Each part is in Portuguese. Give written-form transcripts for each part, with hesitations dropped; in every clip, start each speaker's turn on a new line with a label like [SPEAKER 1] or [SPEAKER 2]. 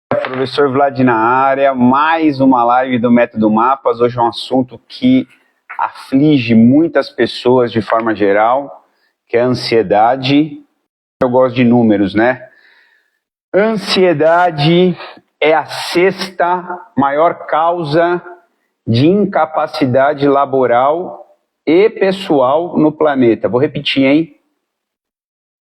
[SPEAKER 1] Professor Vlad na área, mais uma live do Método Mapas. Hoje é um assunto que aflige muitas pessoas de forma geral, que é a ansiedade. Eu gosto de números, né? Ansiedade é a sexta maior causa de incapacidade laboral e pessoal no planeta. Vou repetir, hein?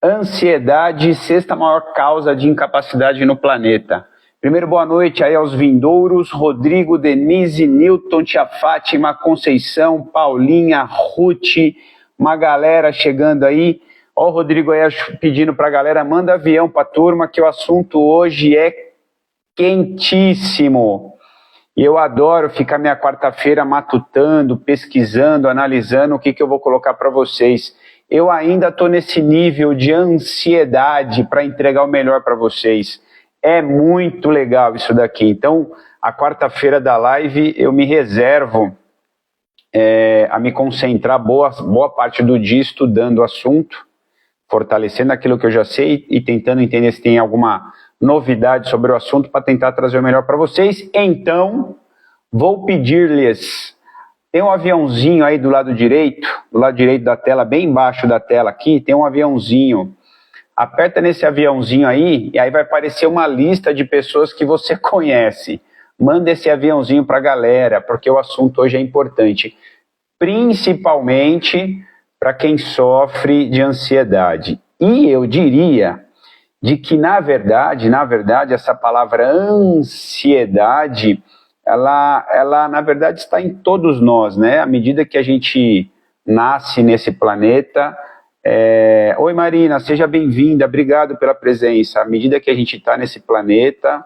[SPEAKER 1] Ansiedade, sexta maior causa de incapacidade no planeta. Primeiro, boa noite aí aos vindouros, Rodrigo, Denise, Newton, Tia Fátima, Conceição, Paulinha, Ruth, uma galera chegando aí. Ó o Rodrigo aí pedindo pra galera, manda avião pra turma, que o assunto hoje é quentíssimo. E eu adoro ficar minha quarta-feira matutando, pesquisando, analisando o que eu vou colocar para vocês. Eu ainda estou nesse nível de ansiedade para entregar o melhor para vocês. É muito legal isso daqui. Então, a quarta-feira da live eu me reservo a me concentrar boa parte do dia estudando o assunto, fortalecendo aquilo que eu já sei e tentando entender se tem alguma novidade sobre o assunto para tentar trazer o melhor para vocês. Então, vou pedir-lhes, tem um aviãozinho aí do lado direito da tela, bem embaixo da tela aqui, tem um aviãozinho. Aperta nesse aviãozinho aí e aí vai aparecer uma lista de pessoas que você conhece. Manda esse aviãozinho para a galera, porque o assunto hoje é importante. Principalmente para quem sofre de ansiedade. E eu diria de que, na verdade, essa palavra ansiedade, ela na verdade está em todos nós, né? À medida que a gente nasce nesse planeta. Oi Marina, seja bem-vinda, obrigado pela presença. À medida que a gente está nesse planeta,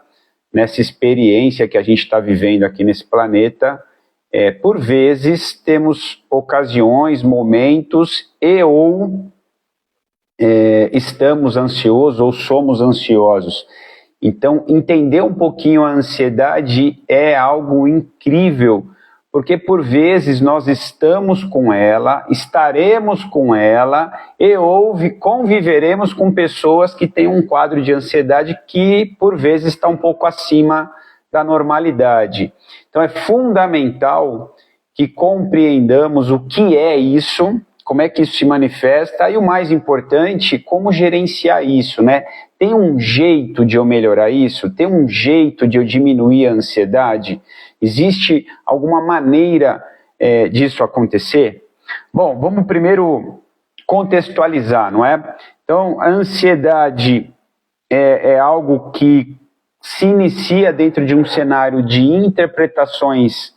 [SPEAKER 1] nessa experiência que a gente está vivendo aqui nesse planeta, por vezes temos ocasiões, momentos estamos ansiosos ou somos ansiosos. Então, entender um pouquinho a ansiedade é algo incrível, porque por vezes nós estamos com ela, estaremos com ela conviveremos com pessoas que têm um quadro de ansiedade que por vezes está um pouco acima da normalidade. Então é fundamental que compreendamos o que é isso, como é que isso se manifesta e o mais importante, como gerenciar isso, né? Tem um jeito de eu melhorar isso? Tem um jeito de eu diminuir a ansiedade? Existe alguma maneira disso acontecer? Bom, vamos primeiro contextualizar, não é? Então, a ansiedade é algo que se inicia dentro de um cenário de interpretações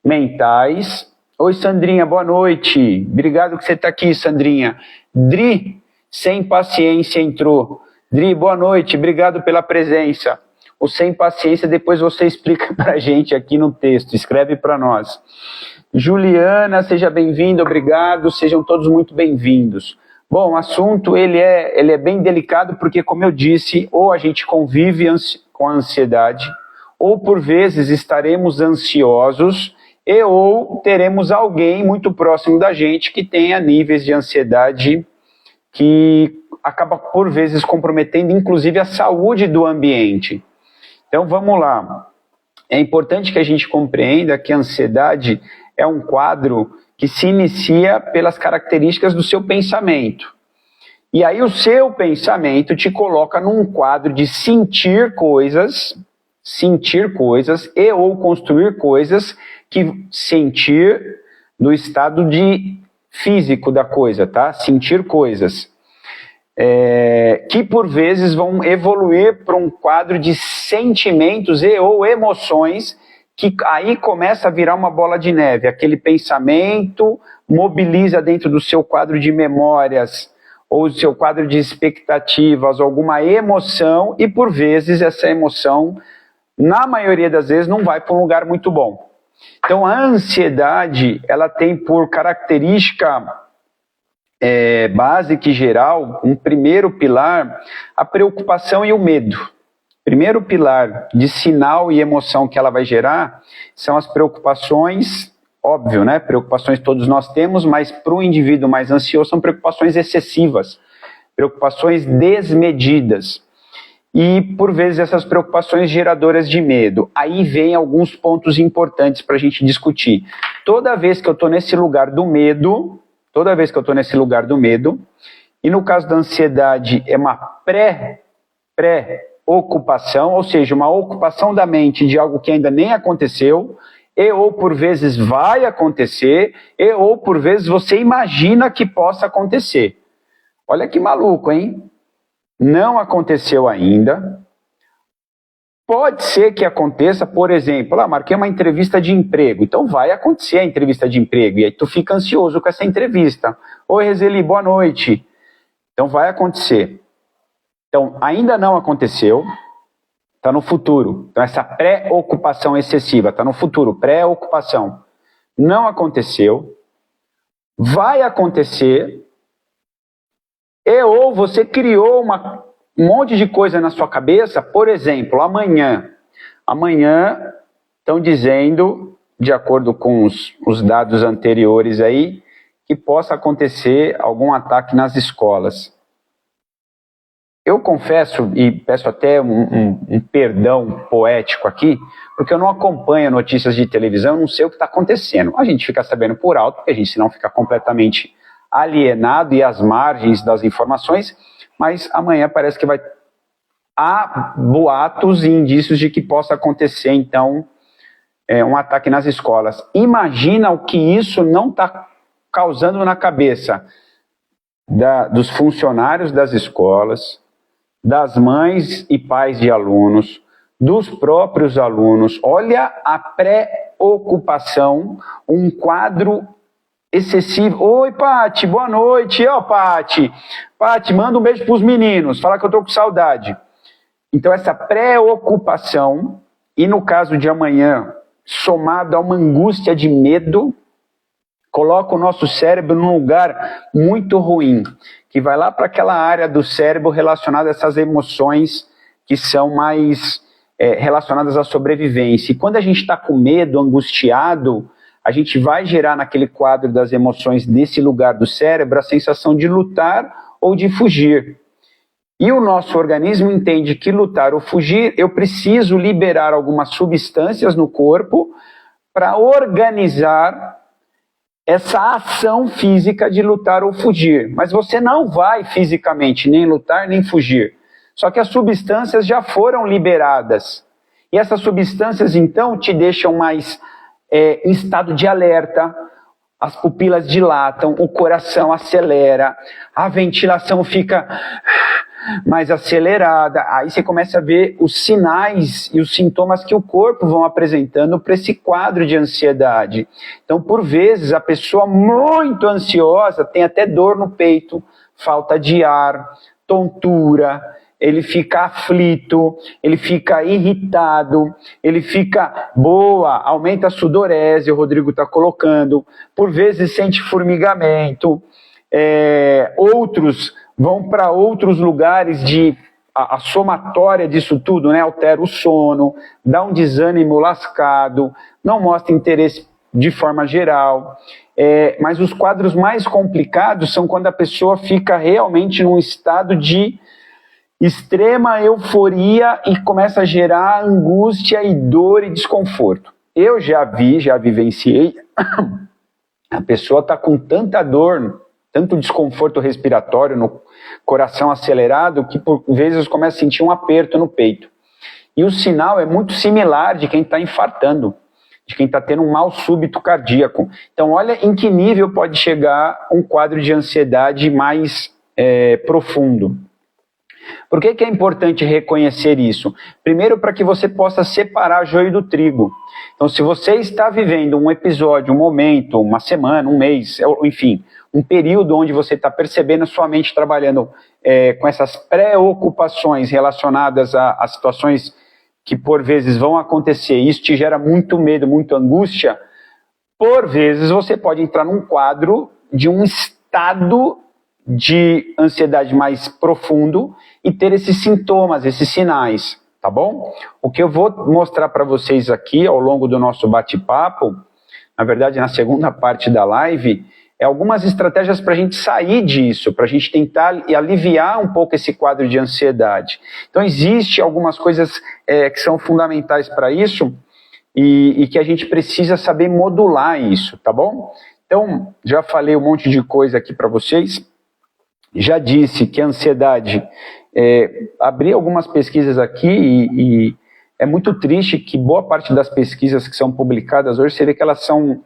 [SPEAKER 1] mentais. Oi, Sandrinha, boa noite. Obrigado que você está aqui, Sandrinha. Dri, sem paciência, entrou. Dri, boa noite, obrigado pela presença. O sem paciência, depois você explica para a gente aqui no texto, escreve para nós. Juliana, seja bem-vinda, obrigado, sejam todos muito bem-vindos. Bom, o assunto ele é bem delicado porque, como eu disse, ou a gente convive com a ansiedade, ou por vezes estaremos ansiosos, ou teremos alguém muito próximo da gente que tenha níveis de ansiedade que acaba por vezes comprometendo inclusive a saúde do ambiente. Então vamos lá, é importante que a gente compreenda que a ansiedade é um quadro que se inicia pelas características do seu pensamento. E aí o seu pensamento te coloca num quadro de sentir coisas ou construir coisas que sentir no estado de físico da coisa, tá? Sentir coisas. Que por vezes vão evoluir para um quadro de sentimentos ou emoções que aí começa a virar uma bola de neve. Aquele pensamento mobiliza dentro do seu quadro de memórias ou do seu quadro de expectativas alguma emoção e por vezes essa emoção, na maioria das vezes, não vai para um lugar muito bom. Então a ansiedade, ela tem por característica básica e geral, um primeiro pilar, a preocupação e o medo. Primeiro pilar de sinal e emoção que ela vai gerar são as preocupações, óbvio, né? Preocupações todos nós temos, mas para o indivíduo mais ansioso são preocupações excessivas, preocupações desmedidas. e, por vezes, essas preocupações geradoras de medo. Aí vem alguns pontos importantes para a gente discutir. Toda vez que eu estou nesse lugar do medo, e no caso da ansiedade é uma pré-ocupação, ou seja, uma ocupação da mente de algo que ainda nem aconteceu, e ou por vezes vai acontecer, e ou por vezes você imagina que possa acontecer. Olha que maluco, hein? Não aconteceu ainda. Pode ser que aconteça, por exemplo, marquei uma entrevista de emprego, então vai acontecer a entrevista de emprego, e aí tu fica ansioso com essa entrevista. Oi, Rezeli, boa noite. Então vai acontecer. Então, ainda não aconteceu, está no futuro. Então, essa pré-ocupação excessiva está no futuro, pré-ocupação. Não aconteceu, vai acontecer, e ou você criou um monte de coisa na sua cabeça, por exemplo, amanhã. Amanhã, estão dizendo, de acordo com os dados anteriores aí, que possa acontecer algum ataque nas escolas. Eu confesso, e peço até um perdão poético aqui, porque eu não acompanho notícias de televisão, eu não sei o que está acontecendo. A gente fica sabendo por alto, porque a gente senão fica completamente alienado e às margens das informações, mas amanhã parece que há boatos e indícios de que possa acontecer, então, um ataque nas escolas. Imagina o que isso não está causando na cabeça dos funcionários das escolas, das mães e pais de alunos, dos próprios alunos. Olha a preocupação, um quadro excessivo. Oi, Pati, boa noite. Pati, manda um beijo para os meninos, fala que eu estou com saudade. Então, essa preocupação, e no caso de amanhã, somado a uma angústia de medo, coloca o nosso cérebro num lugar muito ruim, que vai lá para aquela área do cérebro relacionada a essas emoções que são mais relacionadas à sobrevivência. E quando a gente está com medo, angustiado, a gente vai gerar naquele quadro das emoções desse lugar do cérebro a sensação de lutar ou de fugir. E o nosso organismo entende que lutar ou fugir, eu preciso liberar algumas substâncias no corpo para organizar essa ação física de lutar ou fugir. Mas você não vai fisicamente nem lutar nem fugir. Só que as substâncias já foram liberadas. E essas substâncias, então, te deixam mais em estado de alerta, as pupilas dilatam, o coração acelera, a ventilação fica mais acelerada. Aí você começa a ver os sinais e os sintomas que o corpo vão apresentando para esse quadro de ansiedade. Então, por vezes, a pessoa muito ansiosa tem até dor no peito, falta de ar, tontura, ele fica aflito, ele fica irritado, ele fica aumenta a sudorese, o Rodrigo está colocando, por vezes sente formigamento, outros vão para outros lugares a somatória disso tudo, né? Altera o sono, dá um desânimo lascado, não mostra interesse de forma geral. Mas os quadros mais complicados são quando a pessoa fica realmente num estado de extrema euforia e começa a gerar angústia e dor e desconforto. Eu já vivenciei, a pessoa está com tanta dor, tanto desconforto respiratório, no coração acelerado, que por vezes começa a sentir um aperto no peito. E o sinal é muito similar de quem está infartando, de quem está tendo um mal súbito cardíaco. Então, olha em que nível pode chegar um quadro de ansiedade mais profundo. Por que é importante reconhecer isso? Primeiro, para que você possa separar joio do trigo. Então, se você está vivendo um episódio, um momento, uma semana, um mês, enfim, um período onde você está percebendo a sua mente trabalhando com essas preocupações relacionadas a situações que por vezes vão acontecer, e isso te gera muito medo, muita angústia, por vezes você pode entrar num quadro de um estado de ansiedade mais profundo e ter esses sintomas, esses sinais, tá bom? O que eu vou mostrar para vocês aqui ao longo do nosso bate-papo, na verdade na segunda parte da live, algumas estratégias para a gente sair disso, para a gente tentar aliviar um pouco esse quadro de ansiedade. Então, existe algumas coisas que são fundamentais para isso e que a gente precisa saber modular isso, tá bom? Então, já falei um monte de coisa aqui para vocês, já disse que a ansiedade, abri algumas pesquisas aqui e é muito triste que boa parte das pesquisas que são publicadas hoje, você vê que elas são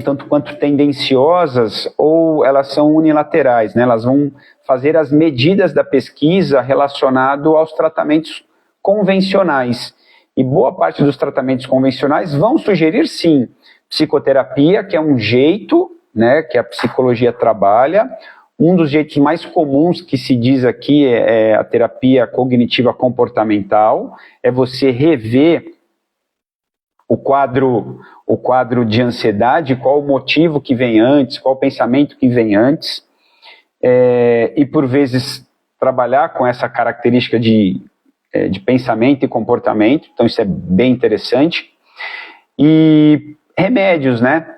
[SPEAKER 1] tanto quanto tendenciosas ou elas são unilaterais, né? Elas vão fazer as medidas da pesquisa relacionado aos tratamentos convencionais. E boa parte dos tratamentos convencionais vão sugerir, sim, psicoterapia, que é um jeito, né, que a psicologia trabalha. Um dos jeitos mais comuns que se diz aqui é a terapia cognitiva comportamental, é você rever o quadro de ansiedade, qual o motivo que vem antes, qual o pensamento que vem antes, e por vezes trabalhar com essa característica de pensamento e comportamento, então isso é bem interessante. E remédios, né?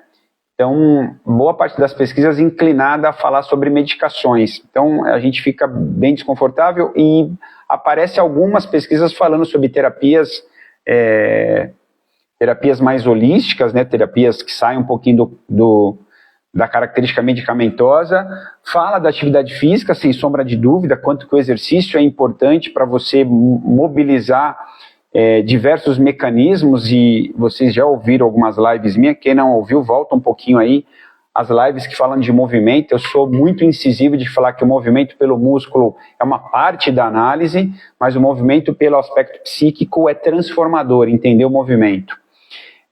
[SPEAKER 1] Então, boa parte das pesquisas inclinada a falar sobre medicações. Então, a gente fica bem desconfortável e aparece algumas pesquisas falando sobre terapias mais holísticas, né? Terapias que saem um pouquinho da característica medicamentosa. Fala da atividade física, sem sombra de dúvida, quanto que o exercício é importante para você mobilizar diversos mecanismos, e vocês já ouviram algumas lives minhas, quem não ouviu, volta um pouquinho aí, as lives que falam de movimento. Eu sou muito incisivo de falar que o movimento pelo músculo é uma parte da análise, mas o movimento pelo aspecto psíquico é transformador, entender o movimento.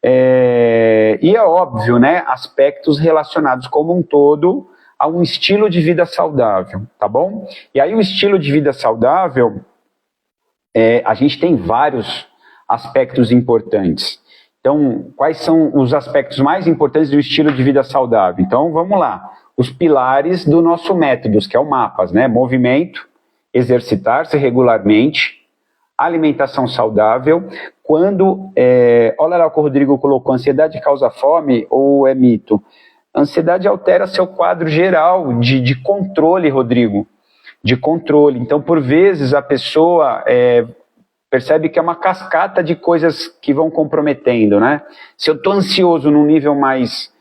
[SPEAKER 1] E é óbvio, né, aspectos relacionados como um todo a um estilo de vida saudável, tá bom? E aí o estilo de vida saudável, a gente tem vários aspectos importantes. Então, quais são os aspectos mais importantes do estilo de vida saudável? Então, vamos lá. Os pilares do nosso método, que é o MAPAS, né? Movimento, exercitar-se regularmente, alimentação saudável. Olha lá o que o Rodrigo colocou, ansiedade causa fome ou é mito? Ansiedade altera seu quadro geral de controle, Rodrigo. De controle. Então, por vezes, a pessoa percebe que é uma cascata de coisas que vão comprometendo, né? Se eu estou ansioso num nível mais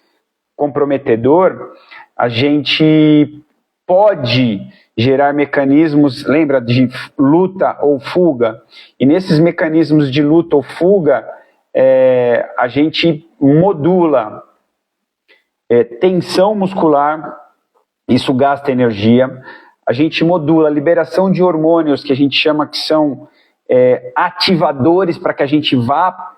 [SPEAKER 1] comprometedor, a gente pode gerar mecanismos, lembra, de luta ou fuga? E nesses mecanismos de luta ou fuga, a gente modula tensão muscular, isso gasta energia. A gente modula a liberação de hormônios, que a gente chama que são ativadores para que a gente vá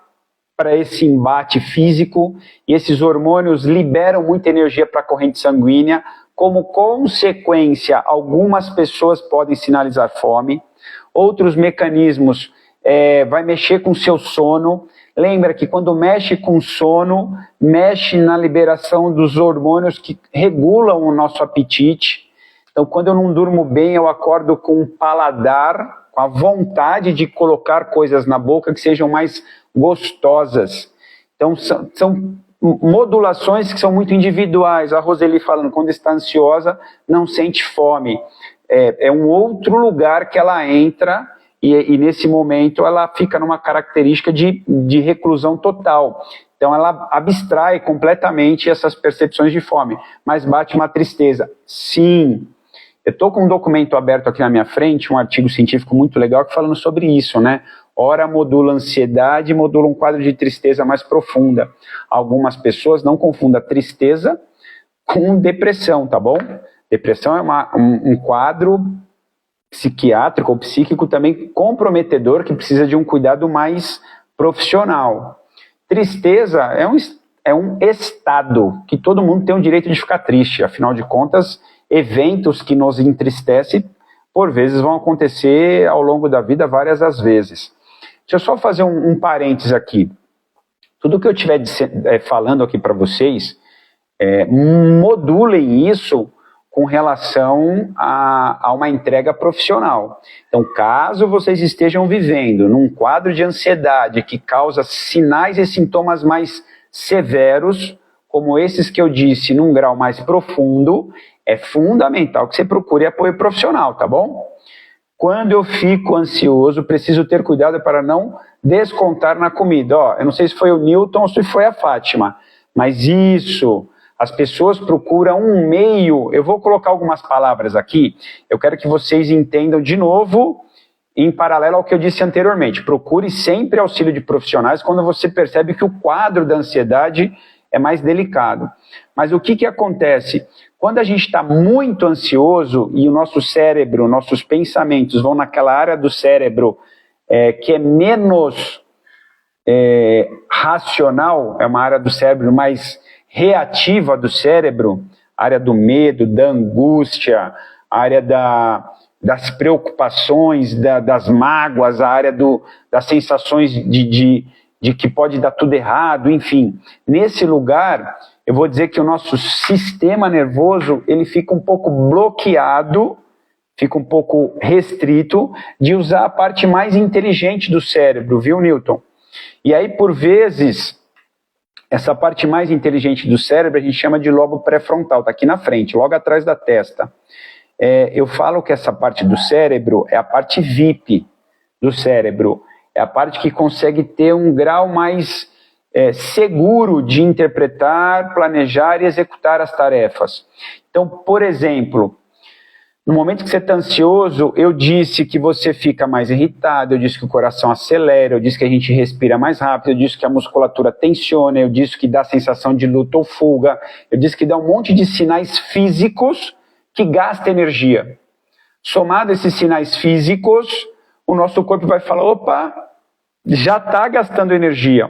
[SPEAKER 1] para esse embate físico, e esses hormônios liberam muita energia para a corrente sanguínea. Como consequência, algumas pessoas podem sinalizar fome, outros mecanismos vai mexer com o seu sono. Lembra que quando mexe com o sono, mexe na liberação dos hormônios que regulam o nosso apetite. Então, quando eu não durmo bem, eu acordo com um paladar, com a vontade de colocar coisas na boca que sejam mais gostosas. Então, são modulações que são muito individuais. A Roseli falando, quando está ansiosa, não sente fome. É um outro lugar que ela entra e nesse momento ela fica numa característica de reclusão total. Então ela abstrai completamente essas percepções de fome, mas bate uma tristeza. Sim, eu estou com um documento aberto aqui na minha frente, um artigo científico muito legal que falando sobre isso, né? Ora modula ansiedade, modula um quadro de tristeza mais profunda. Algumas pessoas não confundam tristeza com depressão, tá bom? Depressão é um quadro psiquiátrico ou psíquico também comprometedor, que precisa de um cuidado mais profissional. Tristeza é um estado que todo mundo tem o direito de ficar triste. Afinal de contas, eventos que nos entristecem, por vezes, vão acontecer ao longo da vida várias das vezes. Deixa eu só fazer um parênteses aqui. Tudo que eu estiver falando aqui para vocês, modulem isso com relação a uma entrega profissional. Então, caso vocês estejam vivendo num quadro de ansiedade que causa sinais e sintomas mais severos, como esses que eu disse, num grau mais profundo, é fundamental que você procure apoio profissional, tá bom? Quando eu fico ansioso, preciso ter cuidado para não descontar na comida. Ó, eu não sei se foi o Newton ou se foi a Fátima, mas isso, as pessoas procuram um meio. Eu vou colocar algumas palavras aqui, eu quero que vocês entendam de novo, em paralelo ao que eu disse anteriormente. Procure sempre auxílio de profissionais quando você percebe que o quadro da ansiedade é mais delicado. Mas o que acontece? Quando a gente está muito ansioso e o nosso cérebro, nossos pensamentos vão naquela área do cérebro que é menos racional, é uma área do cérebro mais reativa do cérebro, área do medo, da angústia, área das preocupações, das mágoas, a área das sensações de que pode dar tudo errado, enfim. Nesse lugar, eu vou dizer que o nosso sistema nervoso, ele fica um pouco bloqueado, fica um pouco restrito de usar a parte mais inteligente do cérebro, viu, Newton? E aí, por vezes, essa parte mais inteligente do cérebro a gente chama de lobo pré-frontal, está aqui na frente, logo atrás da testa. Eu falo que essa parte do cérebro é a parte VIP do cérebro, é a parte que consegue ter um grau mais seguro de interpretar, planejar e executar as tarefas. Então, por exemplo, no momento que você está ansioso, eu disse que você fica mais irritado, eu disse que o coração acelera, eu disse que a gente respira mais rápido, eu disse que a musculatura tensiona, eu disse que dá sensação de luta ou fuga, eu disse que dá um monte de sinais físicos que gastam energia. Somado a esses sinais físicos, o nosso corpo vai falar, opa, já está gastando energia.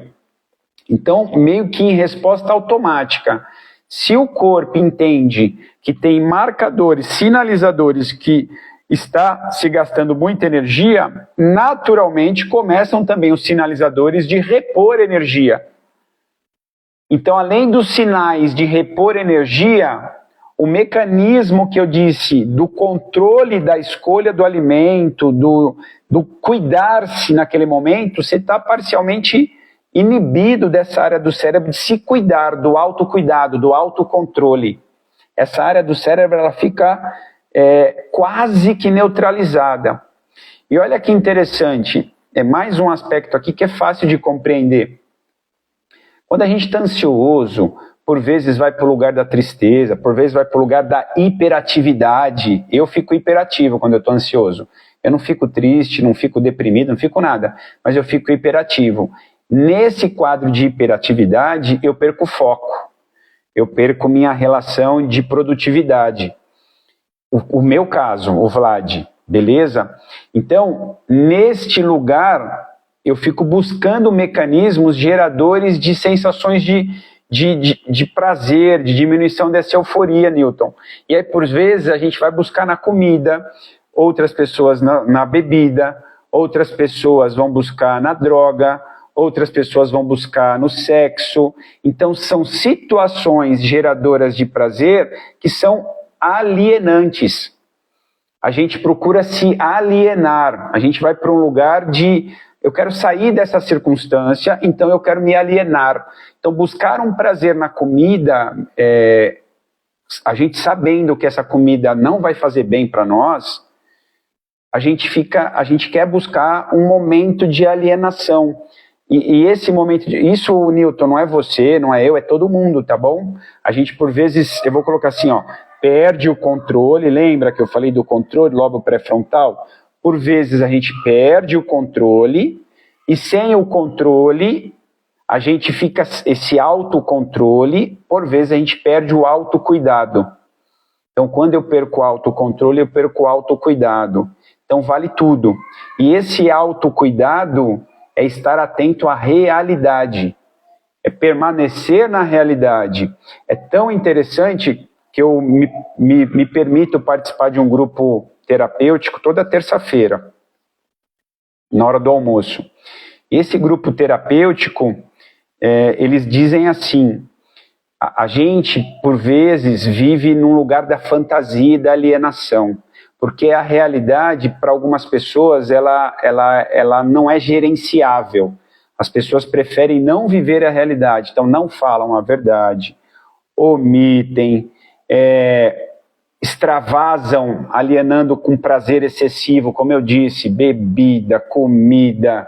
[SPEAKER 1] Então, meio que em resposta automática, se o corpo entende que tem marcadores, sinalizadores que está se gastando muita energia, naturalmente começam também os sinalizadores de repor energia. Então, além dos sinais de repor energia, o mecanismo que eu disse do controle da escolha do alimento, do cuidar-se naquele momento, você está parcialmente inibido dessa área do cérebro de se cuidar, do autocuidado, do autocontrole. Essa área do cérebro ela fica quase que neutralizada. E olha que interessante, é mais um aspecto aqui que é fácil de compreender. Quando a gente está ansioso, por vezes vai para o lugar da tristeza, por vezes vai para o lugar da hiperatividade. Eu fico hiperativo quando eu estou ansioso. Eu não fico triste, não fico deprimido, não fico nada, mas eu fico hiperativo. Nesse quadro de hiperatividade, eu perco foco. Eu perco minha relação de produtividade. O meu caso, o Vlad, beleza? Então, neste lugar, eu fico buscando mecanismos geradores de sensações de prazer, de diminuição dessa euforia, Newton. E aí, por vezes, a gente vai buscar na comida, outras pessoas na bebida, outras pessoas vão buscar na droga, outras pessoas vão buscar no sexo. Então, são situações geradoras de prazer que são alienantes. A gente procura se alienar, a gente vai para um lugar de eu quero sair dessa circunstância, então eu quero me alienar. Então, buscar um prazer na comida, a gente sabendo que essa comida não vai fazer bem para nós, a gente quer buscar um momento de alienação. E esse momento, isso, Newton, não é você, não é eu, é todo mundo, tá bom? A gente, por vezes, eu vou colocar assim, ó, perde o controle, lembra que eu falei do controle, lobo pré-frontal? Por vezes a gente perde o controle, e sem o controle, a gente fica, esse autocontrole, por vezes a gente perde o autocuidado. Então, quando eu perco o autocontrole, eu perco o autocuidado. Então, vale tudo. E esse autocuidado é estar atento à realidade, é permanecer na realidade. É tão interessante que eu me permito participar de um grupo terapêutico toda terça-feira, na hora do almoço. Esse grupo terapêutico, eles dizem assim, a gente, por vezes, vive num lugar da fantasia e da alienação, porque a realidade, para algumas pessoas, ela não é gerenciável. As pessoas preferem não viver a realidade, então não falam a verdade, omitem, extravasam, alienando com prazer excessivo, como eu disse, bebida, comida,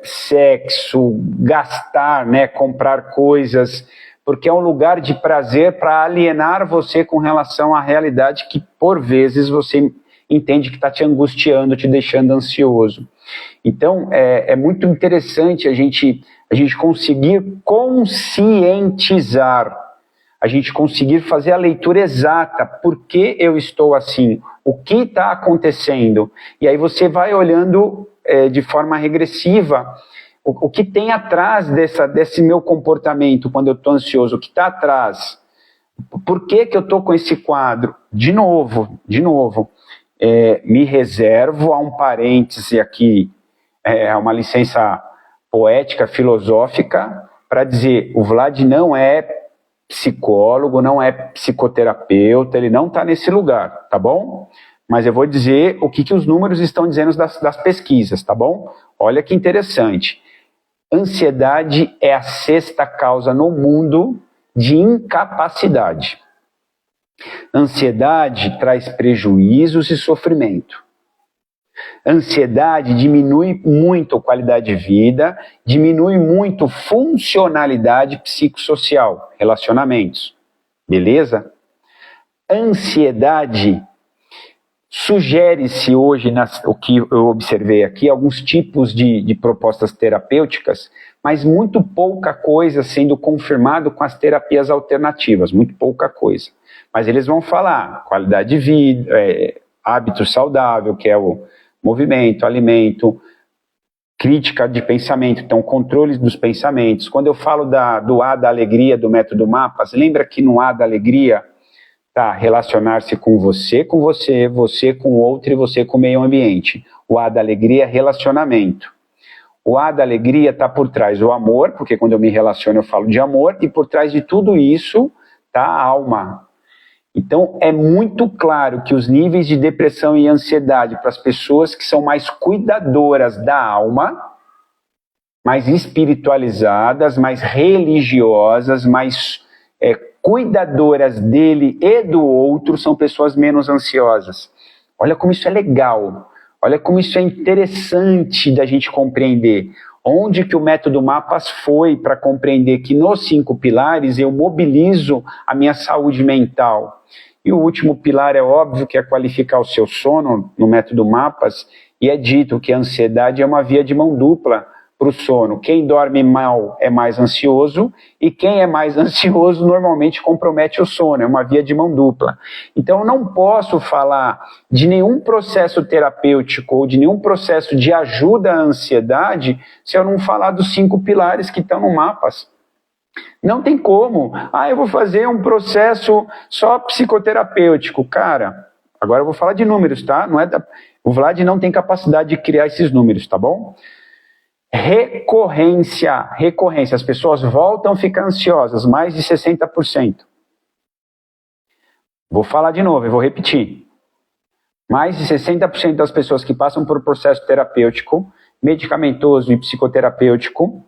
[SPEAKER 1] sexo, gastar, né, comprar coisas, porque é um lugar de prazer para alienar você com relação à realidade que, por vezes, você entende que está te angustiando, te deixando ansioso. Então, é muito interessante a gente conseguir conscientizar, a gente conseguir fazer a leitura exata, por que eu estou assim, o que está acontecendo, e aí você vai olhando de forma regressiva, o que tem atrás desse meu comportamento quando eu estou ansioso, o que está atrás, por que eu estou com esse quadro? De novo, me reservo a um parêntese aqui, uma licença poética, filosófica, para dizer, o Vlad não é psicólogo, não é psicoterapeuta, ele não está nesse lugar, tá bom? Mas eu vou dizer o que os números estão dizendo das pesquisas, tá bom? Olha que interessante. Ansiedade é a sexta causa no mundo de incapacidade. Ansiedade traz prejuízos e sofrimento. Ansiedade diminui muito a qualidade de vida, diminui muito funcionalidade psicossocial, relacionamentos. Beleza? Ansiedade sugere-se hoje, o que eu observei aqui, alguns tipos de propostas terapêuticas, mas muito pouca coisa sendo confirmado com as terapias alternativas, muito pouca coisa. Mas eles vão falar qualidade de vida, hábito saudável, que é o movimento, alimento, crítica de pensamento, então controle dos pensamentos. Quando eu falo do A da alegria, do método Mapas, lembra que no A da alegria tá relacionar-se com você, você com o outro e você com o meio ambiente. O A da alegria é relacionamento. O A da alegria está por trás do amor, porque quando eu me relaciono eu falo de amor, e por trás de tudo isso está a alma. Então é muito claro que os níveis de depressão e ansiedade para as pessoas que são mais cuidadoras da alma, mais espiritualizadas, mais religiosas, mais cuidadoras dele e do outro, são pessoas menos ansiosas. Olha como isso é legal, olha como isso é interessante da gente compreender. Onde que o método Mapas foi para compreender que nos 5 pilares eu mobilizo a minha saúde mental. E o último pilar é óbvio que é qualificar o seu sono no método Mapas, e é dito que a ansiedade é uma via de mão dupla para o sono. Quem dorme mal é mais ansioso, e quem é mais ansioso normalmente compromete o sono, é uma via de mão dupla. Então eu não posso falar de nenhum processo terapêutico ou de nenhum processo de ajuda à ansiedade se eu não falar dos 5 pilares que estão no Mapas. Não tem como. Eu vou fazer um processo só psicoterapêutico. Cara, agora eu vou falar de números, tá? O Vlad não tem capacidade de criar esses números, tá bom? Recorrência. As pessoas voltam a ficar ansiosas, mais de 60%. Vou falar de novo, eu vou repetir. Mais de 60% das pessoas que passam por processo terapêutico, medicamentoso e psicoterapêutico,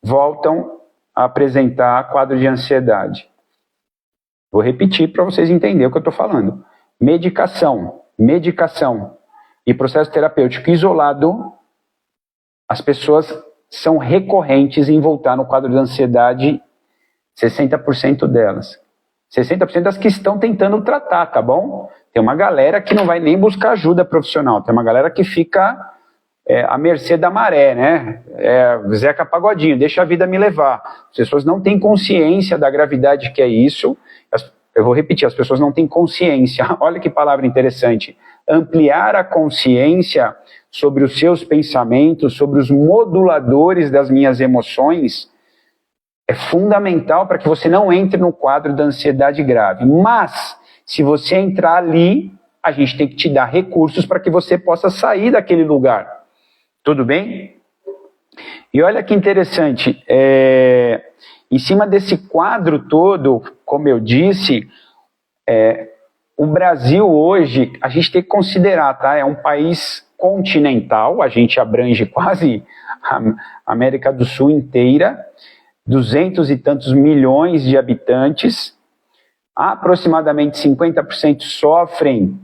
[SPEAKER 1] voltam a apresentar quadro de ansiedade. Vou repetir para vocês entenderem o que eu estou falando. Medicação e processo terapêutico isolado, as pessoas são recorrentes em voltar no quadro de ansiedade, 60% delas. 60% das que estão tentando tratar, tá bom? Tem uma galera que não vai nem buscar ajuda profissional, tem uma galera que fica à mercê da maré, né? Zeca Pagodinho, deixa a vida me levar. As pessoas não têm consciência da gravidade que é isso. Eu vou repetir, as pessoas não têm consciência. Olha que palavra interessante. Ampliar a consciência sobre os seus pensamentos, sobre os moduladores das minhas emoções, é fundamental para que você não entre no quadro da ansiedade grave. Mas, se você entrar ali, a gente tem que te dar recursos para que você possa sair daquele lugar. Tudo bem? E olha que interessante, em cima desse quadro todo, como eu disse, o Brasil hoje, a gente tem que considerar, tá? É um país continental, a gente abrange quase a América do Sul inteira, 200 e tantos milhões de habitantes, aproximadamente 50% sofrem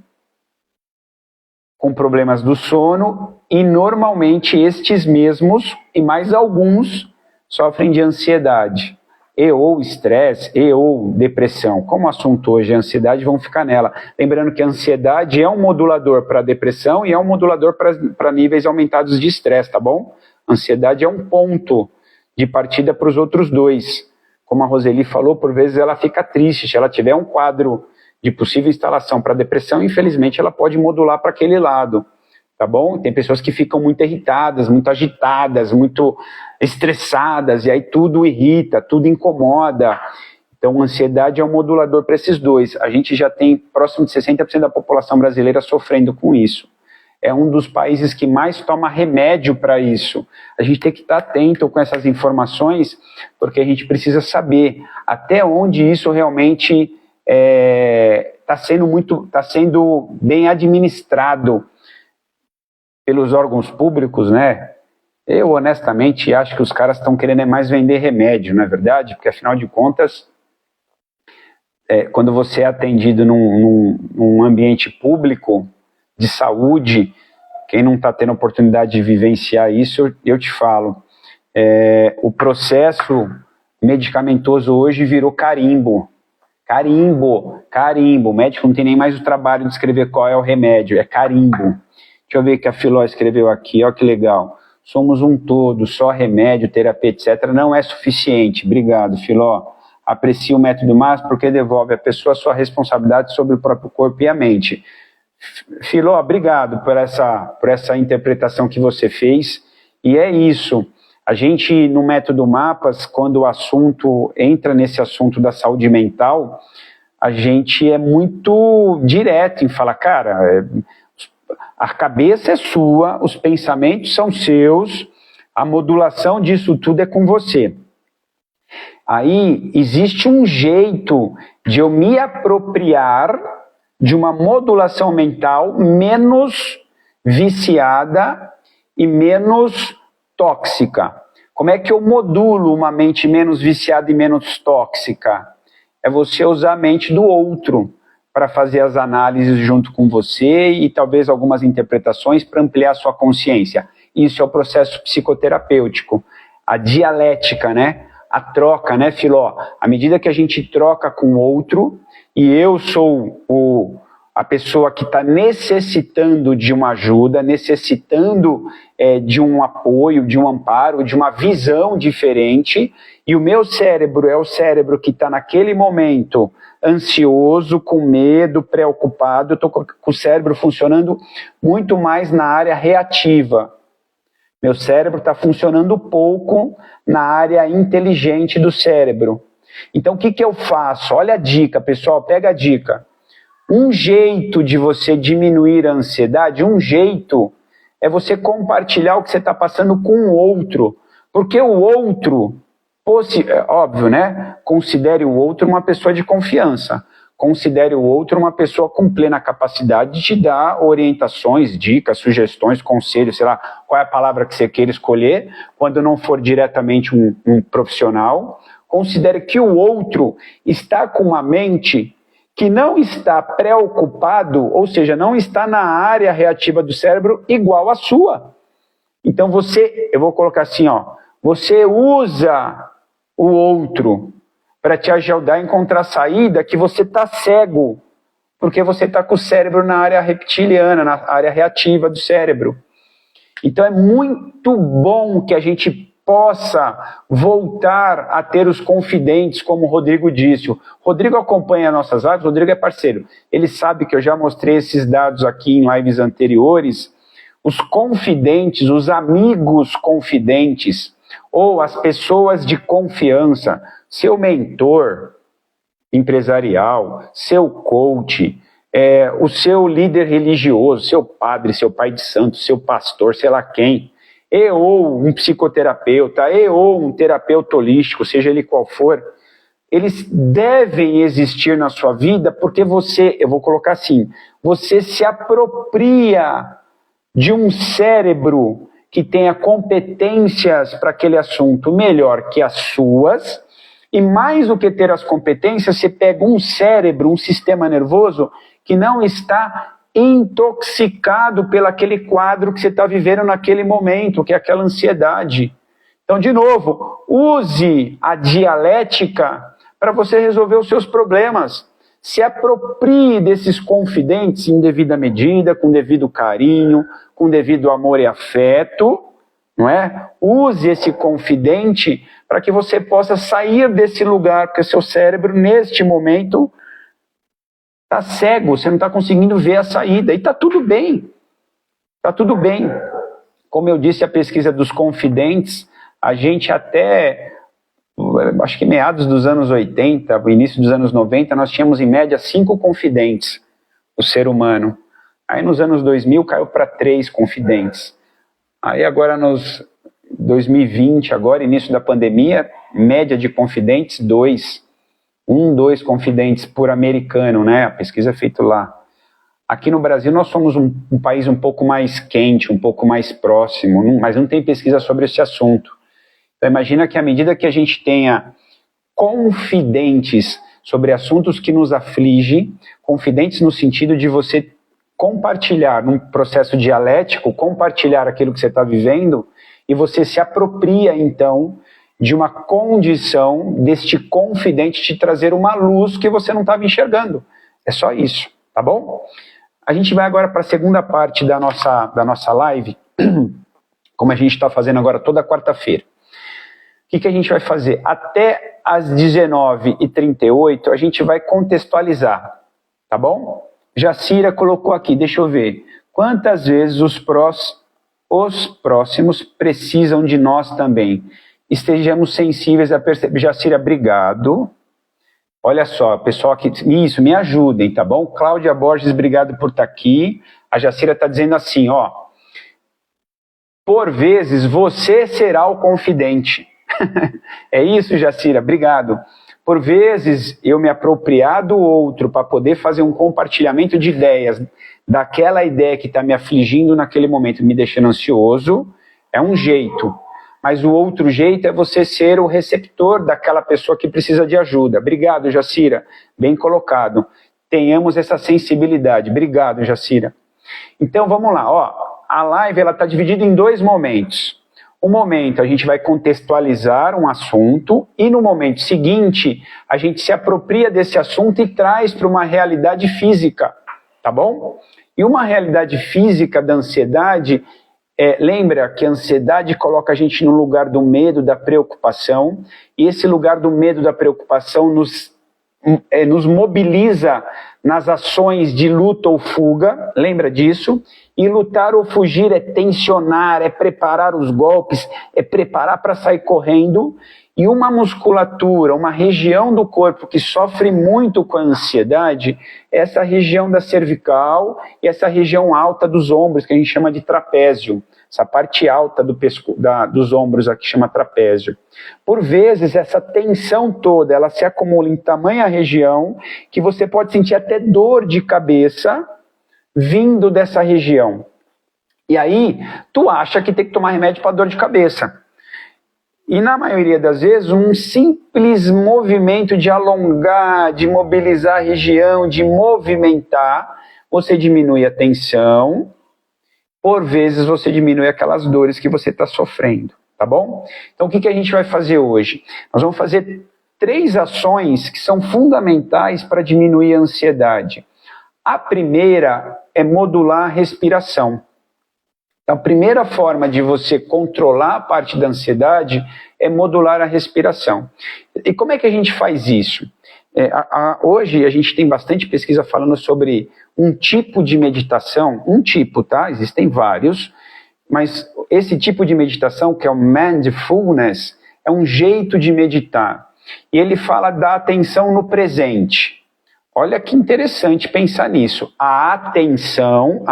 [SPEAKER 1] com problemas do sono e normalmente estes mesmos e mais alguns sofrem de ansiedade e ou estresse e ou depressão. Como o assunto hoje é ansiedade, vamos ficar nela. Lembrando que a ansiedade é um modulador para depressão e é um modulador para níveis aumentados de estresse, tá bom? Ansiedade é um ponto de partida para os outros dois. Como a Roseli falou, por vezes ela fica triste. Se ela tiver um quadro de possível instalação para depressão, infelizmente ela pode modular para aquele lado, tá bom? Tem pessoas que ficam muito irritadas, muito agitadas, muito estressadas, e aí tudo irrita, tudo incomoda. Então, a ansiedade é um modulador para esses dois. A gente já tem próximo de 60% da população brasileira sofrendo com isso. É um dos países que mais toma remédio para isso. A gente tem que estar atento com essas informações, porque a gente precisa saber até onde isso realmente está sendo bem administrado pelos órgãos públicos, né? Eu, honestamente, acho que os caras estão querendo mais vender remédio, não é verdade? Porque, afinal de contas, quando você é atendido num ambiente público de saúde, quem não está tendo oportunidade de vivenciar isso, eu te falo, o processo medicamentoso hoje virou carimbo. Carimbo. O médico não tem nem mais o trabalho de escrever qual é o remédio, é carimbo. Deixa eu ver o que a Filó escreveu aqui, olha que legal. Somos um todo, só remédio, terapia, etc. não é suficiente. Obrigado, Filó. Aprecio o método MAS porque devolve à pessoa a sua responsabilidade sobre o próprio corpo e a mente. Filó, obrigado por essa interpretação que você fez. E é isso. A gente, no método MAPAS, quando o assunto entra nesse assunto da saúde mental, a gente é muito direto em falar, cara, a cabeça é sua, os pensamentos são seus, a modulação disso tudo é com você. Aí existe um jeito de eu me apropriar de uma modulação mental menos viciada e menos tóxica. Como é que eu modulo uma mente menos viciada e menos tóxica? É você usar a mente do outro para fazer as análises junto com você e talvez algumas interpretações para ampliar a sua consciência. Isso é o processo psicoterapêutico. A dialética, né? A troca, né, Filó? À medida que a gente troca com o outro, e eu sou a pessoa que está necessitando de uma ajuda, necessitando de um apoio, de um amparo, de uma visão diferente, e o meu cérebro é o cérebro que está naquele momento ansioso, com medo, preocupado, eu estou com o cérebro funcionando muito mais na área reativa. Meu cérebro está funcionando pouco na área inteligente do cérebro. Então, o que eu faço? Olha a dica, pessoal, pega a dica. Um jeito de você diminuir a ansiedade, um jeito é você compartilhar o que você está passando com o outro. Porque o outro, óbvio, né? Considere o outro uma pessoa de confiança. Considere o outro uma pessoa com plena capacidade de te dar orientações, dicas, sugestões, conselhos, sei lá, qual é a palavra que você queira escolher, quando não for diretamente um profissional. Considere que o outro está com uma mente que não está preocupado, ou seja, não está na área reativa do cérebro igual à sua. Então eu vou colocar assim, ó, você usa o outro para te ajudar a encontrar saída que você está cego, porque você está com o cérebro na área reptiliana, na área reativa do cérebro. Então é muito bom que a gente possa voltar a ter os confidentes, como o Rodrigo disse. O Rodrigo acompanha nossas lives, o Rodrigo é parceiro. Ele sabe que eu já mostrei esses dados aqui em lives anteriores. Os confidentes, os amigos confidentes, ou as pessoas de confiança, seu mentor empresarial, seu coach, o seu líder religioso, seu padre, seu pai de santo, seu pastor, sei lá quem, ou um psicoterapeuta, ou um terapeuta holístico, seja ele qual for, eles devem existir na sua vida porque você, eu vou colocar assim, você se apropria de um cérebro que tenha competências para aquele assunto melhor que as suas, e mais do que ter as competências, você pega um cérebro, um sistema nervoso que não está intoxicado pelo aquele quadro que você está vivendo naquele momento, que é aquela ansiedade. Então, de novo, use a dialética para você resolver os seus problemas. Se aproprie desses confidentes em devida medida, com devido carinho, com devido amor e afeto, não é? Use esse confidente para que você possa sair desse lugar, porque seu cérebro, neste momento, está cego, você não está conseguindo ver a saída. E está tudo bem. Está tudo bem. Como eu disse, a pesquisa dos confidentes, a gente até, acho que meados dos anos 80, início dos anos 90, nós tínhamos em média 5 confidentes, o ser humano. Aí nos anos 2000 caiu para 3 confidentes. Aí agora nos 2020, agora início da pandemia, média de confidentes 2. 2 confidentes por americano, né? A pesquisa é feita lá. Aqui no Brasil nós somos um país um pouco mais quente, um pouco mais próximo, mas não tem pesquisa sobre esse assunto. Então imagina que à medida que a gente tenha confidentes sobre assuntos que nos afligem, confidentes no sentido de você compartilhar, num processo dialético, compartilhar aquilo que você está vivendo, e você se apropria, então, de uma condição deste confidente te trazer uma luz que você não estava enxergando. É só isso, tá bom? A gente vai agora para a segunda parte da nossa live, como a gente está fazendo agora toda quarta-feira. O que a gente vai fazer? Até às 19h38, a gente vai contextualizar, tá bom? Jacira colocou aqui, deixa eu ver. Quantas vezes os próximos precisam de nós também? Estejamos sensíveis a perceber. Jacira, obrigado. Olha só, pessoal aqui, isso, me ajudem, tá bom? Cláudia Borges, obrigado por estar aqui. A Jacira está dizendo assim, ó. Por vezes, você será o confidente. É isso, Jacira, obrigado. Por vezes, eu me apropriar do outro para poder fazer um compartilhamento de ideias, daquela ideia que está me afligindo naquele momento, me deixando ansioso, é um jeito. Mas o outro jeito é você ser o receptor daquela pessoa que precisa de ajuda. Obrigado, Jacira. Bem colocado. Tenhamos essa sensibilidade. Obrigado, Jacira. Então, vamos lá. Ó, a live está dividida em 2 momentos. Um momento a gente vai contextualizar um assunto e no momento seguinte a gente se apropria desse assunto e traz para uma realidade física, tá bom? E uma realidade física da ansiedade, lembra que a ansiedade coloca a gente no lugar do medo, da preocupação, e esse lugar do medo, da preocupação nos mobiliza nas ações de luta ou fuga, lembra disso? E lutar ou fugir é tensionar, é preparar os golpes, é preparar para sair correndo. E uma musculatura, uma região do corpo que sofre muito com a ansiedade, é essa região da cervical e essa região alta dos ombros, que a gente chama de trapézio. Essa parte alta dos ombros aqui chama trapézio. Por vezes, essa tensão toda, ela se acumula em tamanha região que você pode sentir até dor de cabeça vindo dessa região. E aí, tu acha que tem que tomar remédio para dor de cabeça. E na maioria das vezes, um simples movimento de alongar, de mobilizar a região, de movimentar, você diminui a tensão. Por vezes você diminui aquelas dores que você está sofrendo, tá bom? Então o que a gente vai fazer hoje? Nós vamos fazer 3 ações que são fundamentais para diminuir a ansiedade. A primeira é modular a respiração. Então a primeira forma de você controlar a parte da ansiedade é modular a respiração. E como é que a gente faz isso? Hoje a gente tem bastante pesquisa falando sobre um tipo de meditação, tá? Existem vários, mas esse tipo de meditação, que é o mindfulness, é um jeito de meditar. E ele fala da atenção no presente. Olha que interessante pensar nisso. A atenção,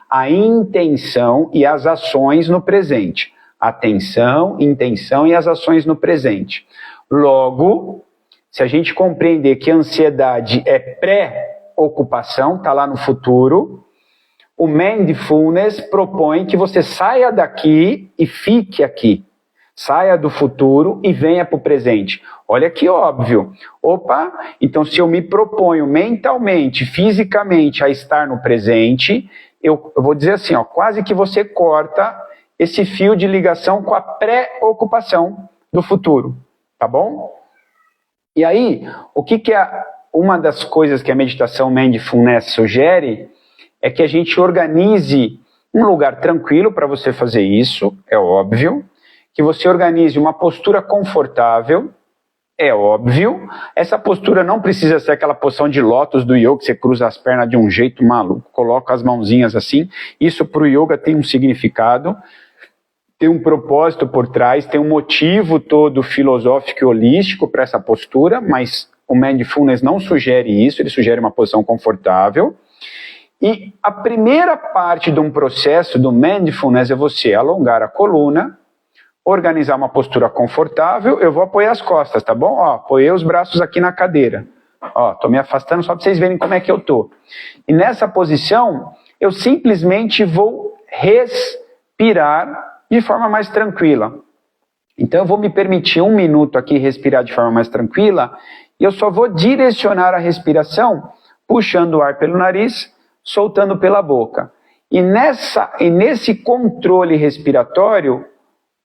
[SPEAKER 1] a intenção e as ações no presente. Atenção, intenção e as ações no presente. Logo, se a gente compreender que a ansiedade é pré-ocupação, está lá no futuro, o Mindfulness propõe que você saia daqui e fique aqui. Saia do futuro e venha para o presente. Olha que óbvio. Opa, então se eu me proponho mentalmente, fisicamente a estar no presente, eu vou dizer assim, ó, quase que você corta esse fio de ligação com a preocupação do futuro, tá bom? E aí, o que é uma das coisas que a meditação Mindfulness sugere é que a gente organize um lugar tranquilo para você fazer isso, é óbvio, que você organize uma postura confortável, é óbvio. Essa postura não precisa ser aquela posição de lótus do yoga, que você cruza as pernas de um jeito maluco, coloca as mãozinhas assim. Isso para o yoga tem um significado, tem um propósito por trás, tem um motivo todo filosófico e holístico para essa postura, mas o Mindfulness não sugere isso, ele sugere uma posição confortável. E a primeira parte de um processo do Mindfulness é você alongar a coluna, organizar uma postura confortável. Eu vou apoiar as costas, tá bom? Ó, apoiei os braços aqui na cadeira. Ó, tô me afastando só para vocês verem como é que eu tô. E nessa posição, eu simplesmente vou respirar de forma mais tranquila. Então eu vou me permitir 1 minuto aqui respirar de forma mais tranquila e eu só vou direcionar a respiração puxando o ar pelo nariz, soltando pela boca. E nesse controle respiratório,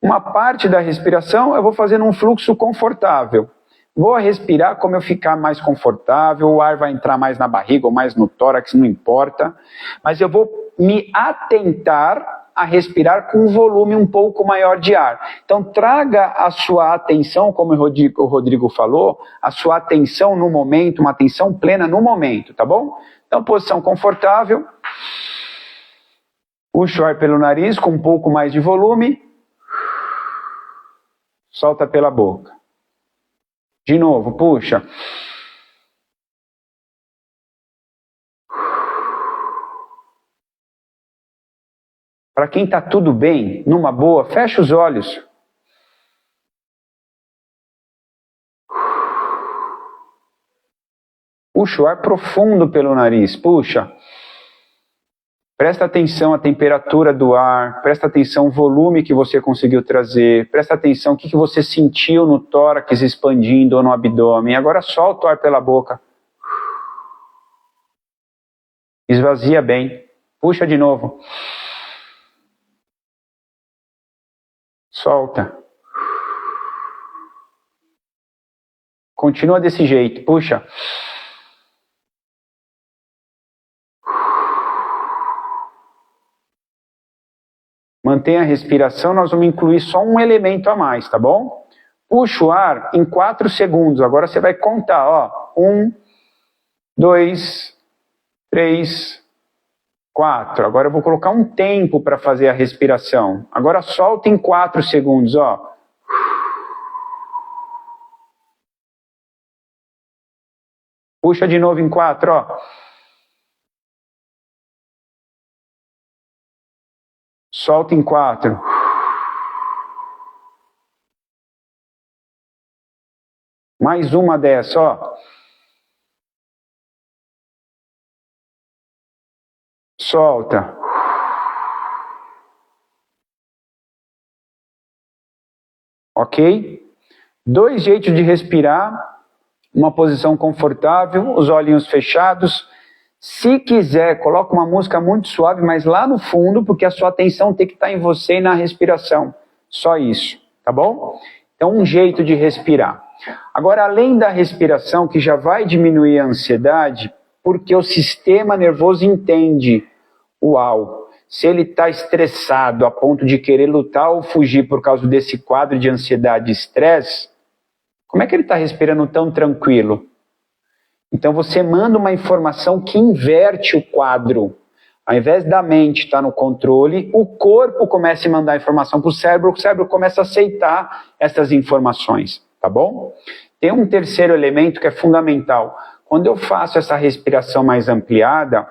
[SPEAKER 1] uma parte da respiração eu vou fazer num fluxo confortável. Vou respirar como eu ficar mais confortável, o ar vai entrar mais na barriga ou mais no tórax, não importa. Mas eu vou me atentar a respirar com um volume um pouco maior de ar. Então traga a sua atenção, como o Rodrigo falou, a sua atenção no momento, uma atenção plena no momento, tá bom? Então posição confortável, puxa o ar pelo nariz com um pouco mais de volume, solta pela boca. De novo, puxa. Para quem está tudo bem, numa boa, fecha os olhos. Puxa o ar profundo pelo nariz, puxa. Presta atenção à temperatura do ar, presta atenção ao volume que você conseguiu trazer, presta atenção o que você sentiu no tórax expandindo ou no abdômen. Agora solta o ar pela boca. Esvazia bem. Puxa de novo. Solta. Continua desse jeito. Puxa. Mantenha a respiração, nós vamos incluir só um elemento a mais, tá bom? Puxa o ar em 4 segundos. Agora você vai contar, ó. 1, 2, 3, 4. Agora eu vou colocar um tempo para fazer a respiração. Agora solta em 4 segundos, ó. Puxa de novo em 4, ó. Solta em 4. Mais uma dessa, ó. Solta. Ok? 2 jeitos de respirar. Uma posição confortável, os olhinhos fechados. Se quiser, coloca uma música muito suave, mas lá no fundo, porque a sua atenção tem que estar em você e na respiração. Só isso, tá bom? Então, um jeito de respirar. Agora, além da respiração, que já vai diminuir a ansiedade, porque o sistema nervoso entende, uau, se ele está estressado a ponto de querer lutar ou fugir por causa desse quadro de ansiedade e estresse, como é que ele está respirando tão tranquilo? Então você manda uma informação que inverte o quadro. Ao invés da mente estar no controle, o corpo começa a mandar informação para o cérebro começa a aceitar essas informações, tá bom? Tem um terceiro elemento que é fundamental. Quando eu faço essa respiração mais ampliada,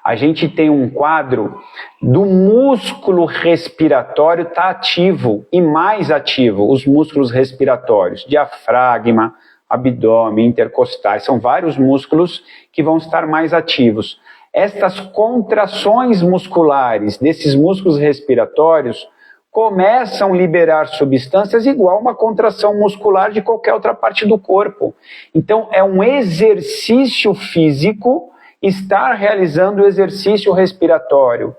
[SPEAKER 1] a gente tem um quadro do músculo respiratório tá ativo e mais ativo, os músculos respiratórios, diafragma, abdômen, intercostais, são vários músculos que vão estar mais ativos. estas contrações musculares desses músculos respiratórios começam a liberar substâncias igual uma contração muscular de qualquer outra parte do corpo. Então, é um exercício físico estar realizando o exercício respiratório.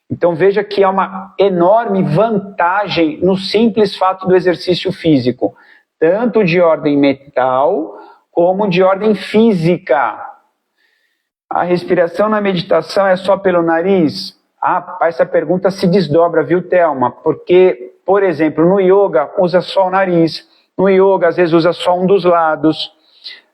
[SPEAKER 1] Então, veja que há uma enorme vantagem no simples fato do exercício físico, tanto de ordem mental como de ordem física. A respiração na meditação é só pelo nariz? Essa pergunta se desdobra, viu, Thelma? Porque, por exemplo, no yoga usa só o nariz, no yoga às vezes usa só um dos lados,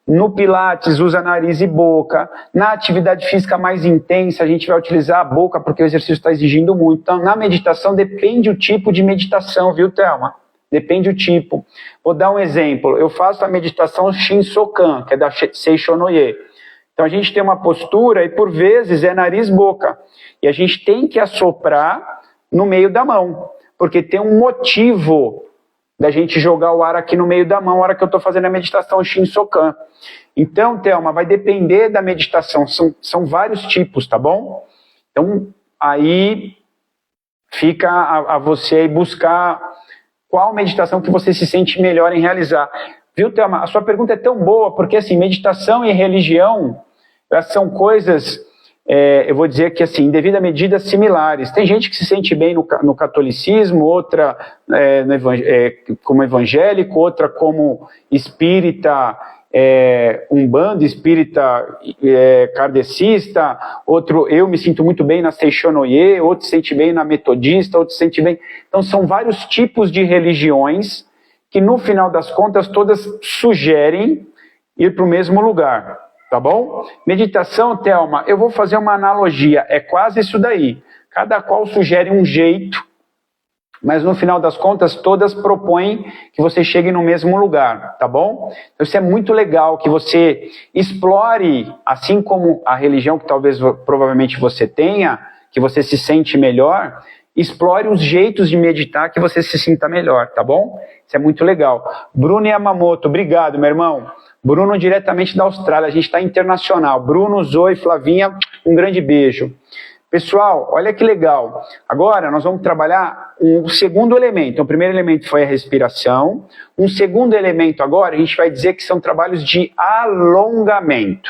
[SPEAKER 1] no pilates usa nariz e boca, na atividade física mais intensa a gente vai utilizar a boca porque o exercício está exigindo muito. Então, na meditação depende o tipo de meditação, viu, Thelma? Depende o tipo. Vou dar um exemplo, eu faço a meditação Shinsokan, que é da Seishonoye. Então a gente tem uma postura e por vezes é nariz-boca. E a gente tem que assoprar no meio da mão, porque tem um motivo da gente jogar o ar aqui no meio da mão na hora que eu estou fazendo a meditação Shinsokan. Então, Thelma, vai depender da meditação, são vários tipos, tá bom? Então, aí fica a você aí buscar qual meditação que você se sente melhor em realizar. Viu, Thelma? A sua pergunta é tão boa, porque assim, meditação e religião, elas são coisas, eu vou dizer que assim, em devida medida similares. Tem gente que se sente bem no catolicismo, outra como evangélico, outra como espírita, umbanda, espírita kardecista, outro, eu me sinto muito bem na Seishonoye, outro se sente bem na metodista, outro se sente bem... Então são vários tipos de religiões que no final das contas todas sugerem ir para o mesmo lugar, tá bom? Meditação, Thelma, eu vou fazer uma analogia, é quase isso daí, cada qual sugere um jeito, mas no final das contas todas propõem que você chegue no mesmo lugar, tá bom? Então isso é muito legal, que você explore, assim como a religião que talvez provavelmente você tenha, que você se sente melhor, explore os jeitos de meditar que você se sinta melhor, tá bom? Isso é muito legal. Bruno Yamamoto, obrigado, meu irmão. Bruno diretamente da Austrália, a gente está internacional. Bruno, Zoe, Flavinha, um grande beijo. Pessoal, olha que legal. Agora nós vamos trabalhar um segundo elemento. Então, o primeiro elemento foi a respiração. Um segundo elemento agora, a gente vai dizer que são trabalhos de alongamento.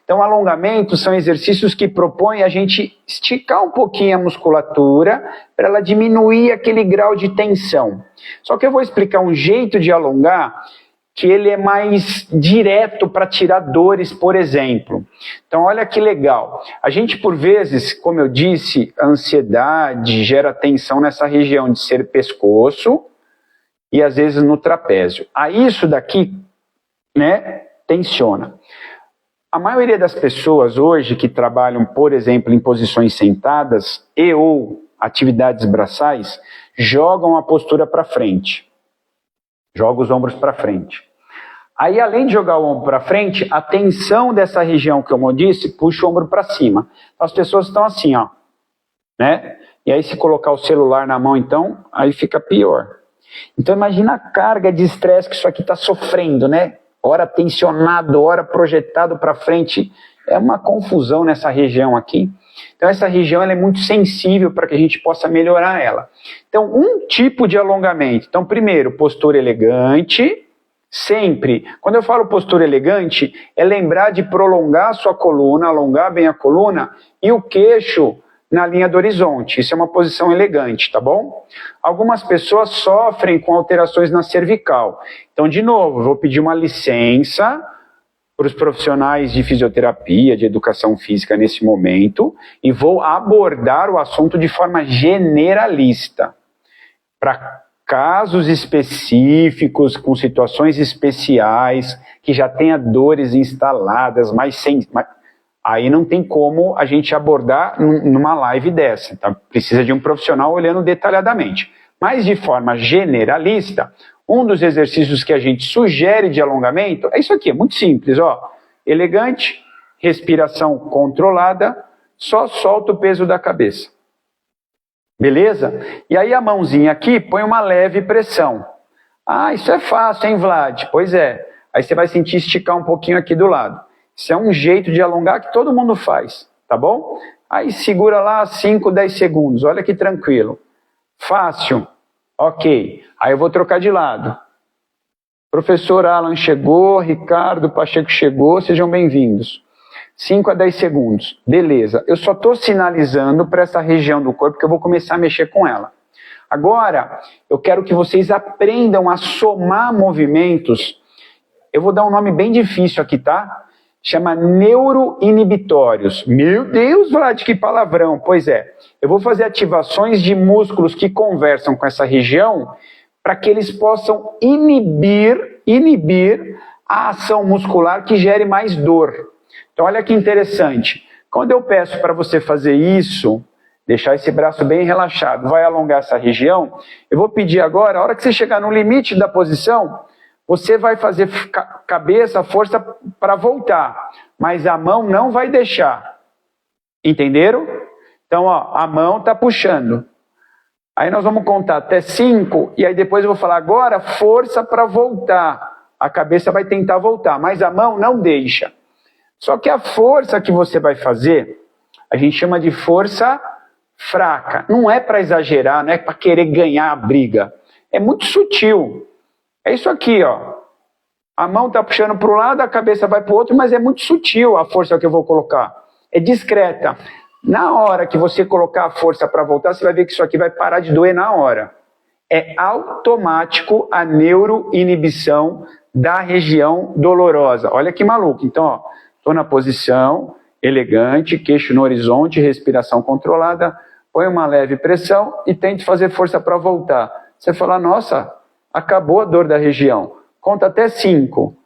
[SPEAKER 1] Então, alongamento são exercícios que propõem a gente esticar um pouquinho a musculatura para ela diminuir aquele grau de tensão. Só que eu vou explicar um jeito de alongar que ele é mais direto para tirar dores, por exemplo. Então, olha que legal. A gente, por vezes, como eu disse, a ansiedade gera tensão nessa região de ser pescoço e, às vezes, no trapézio. Aí, isso daqui, né, tensiona. A maioria das pessoas hoje que trabalham, por exemplo, em posições sentadas e ou atividades braçais, jogam a postura para frente. Joga os ombros para frente. Aí, além de jogar o ombro para frente, a tensão dessa região que eu disse, puxa o ombro para cima. As pessoas estão assim, ó, né? E aí, se colocar o celular na mão, então, aí fica pior. Então, imagina a carga de estresse que isso aqui está sofrendo, né? Ora tensionado, ora projetado para frente. É uma confusão nessa região aqui. Então, essa região ela é muito sensível para que a gente possa melhorar ela. Então, um tipo de alongamento. Então, primeiro, postura elegante. Sempre. Quando eu falo postura elegante, é lembrar de prolongar a sua coluna, alongar bem a coluna e o queixo na linha do horizonte. Isso é uma posição elegante, tá bom? Algumas pessoas sofrem com alterações na cervical. Então, de novo, vou pedir uma licença para os profissionais de fisioterapia, de educação física nesse momento, e vou abordar o assunto de forma generalista. Para casos específicos, com situações especiais, que já tenha dores instaladas, mas aí não tem como a gente abordar numa live dessa, tá? Precisa de um profissional olhando detalhadamente. Mas de forma generalista, um dos exercícios que a gente sugere de alongamento é isso aqui, é muito simples, ó. Elegante, respiração controlada, só solta o peso da cabeça. Beleza? E aí a mãozinha aqui põe uma leve pressão. Ah, isso é fácil, hein, Vlad? Pois é. Aí você vai sentir esticar um pouquinho aqui do lado. Isso é um jeito de alongar que todo mundo faz, tá bom? Aí segura lá 5, 10 segundos, olha que tranquilo. Fácil? Ok. Aí eu vou trocar de lado. Professor Alan chegou, Ricardo Pacheco chegou, sejam bem-vindos. 5 a 10 segundos, beleza. Eu só estou sinalizando para essa região do corpo que eu vou começar a mexer com ela. Agora, eu quero que vocês aprendam a somar movimentos. Eu vou dar um nome bem difícil aqui, tá? Chama neuroinibitórios. Meu Deus, Vlad, que palavrão. Pois é, eu vou fazer ativações de músculos que conversam com essa região para que eles possam inibir a ação muscular que gere mais dor. Então, olha que interessante. Quando eu peço para você fazer isso, deixar esse braço bem relaxado, vai alongar essa região, eu vou pedir agora, a hora que você chegar no limite da posição, você vai fazer cabeça, força para voltar, mas a mão não vai deixar. Entenderam? Então, ó, a mão está puxando. Aí nós vamos contar até 5, e aí depois eu vou falar agora, força para voltar. A cabeça vai tentar voltar, mas a mão não deixa. Só que a força que você vai fazer, a gente chama de força fraca. Não é para exagerar, não é para querer ganhar a briga. É muito sutil. É isso aqui, ó. A mão está puxando para um lado, a cabeça vai para o outro, mas é muito sutil a força que eu vou colocar. É discreta. Na hora que você colocar a força para voltar, você vai ver que isso aqui vai parar de doer na hora. É automático a neuroinibição da região dolorosa. Olha que maluco. Então, ó, estou na posição elegante, queixo no horizonte, respiração controlada, põe uma leve pressão e tente fazer força para voltar. Você fala, nossa, acabou a dor da região. Conta até 5.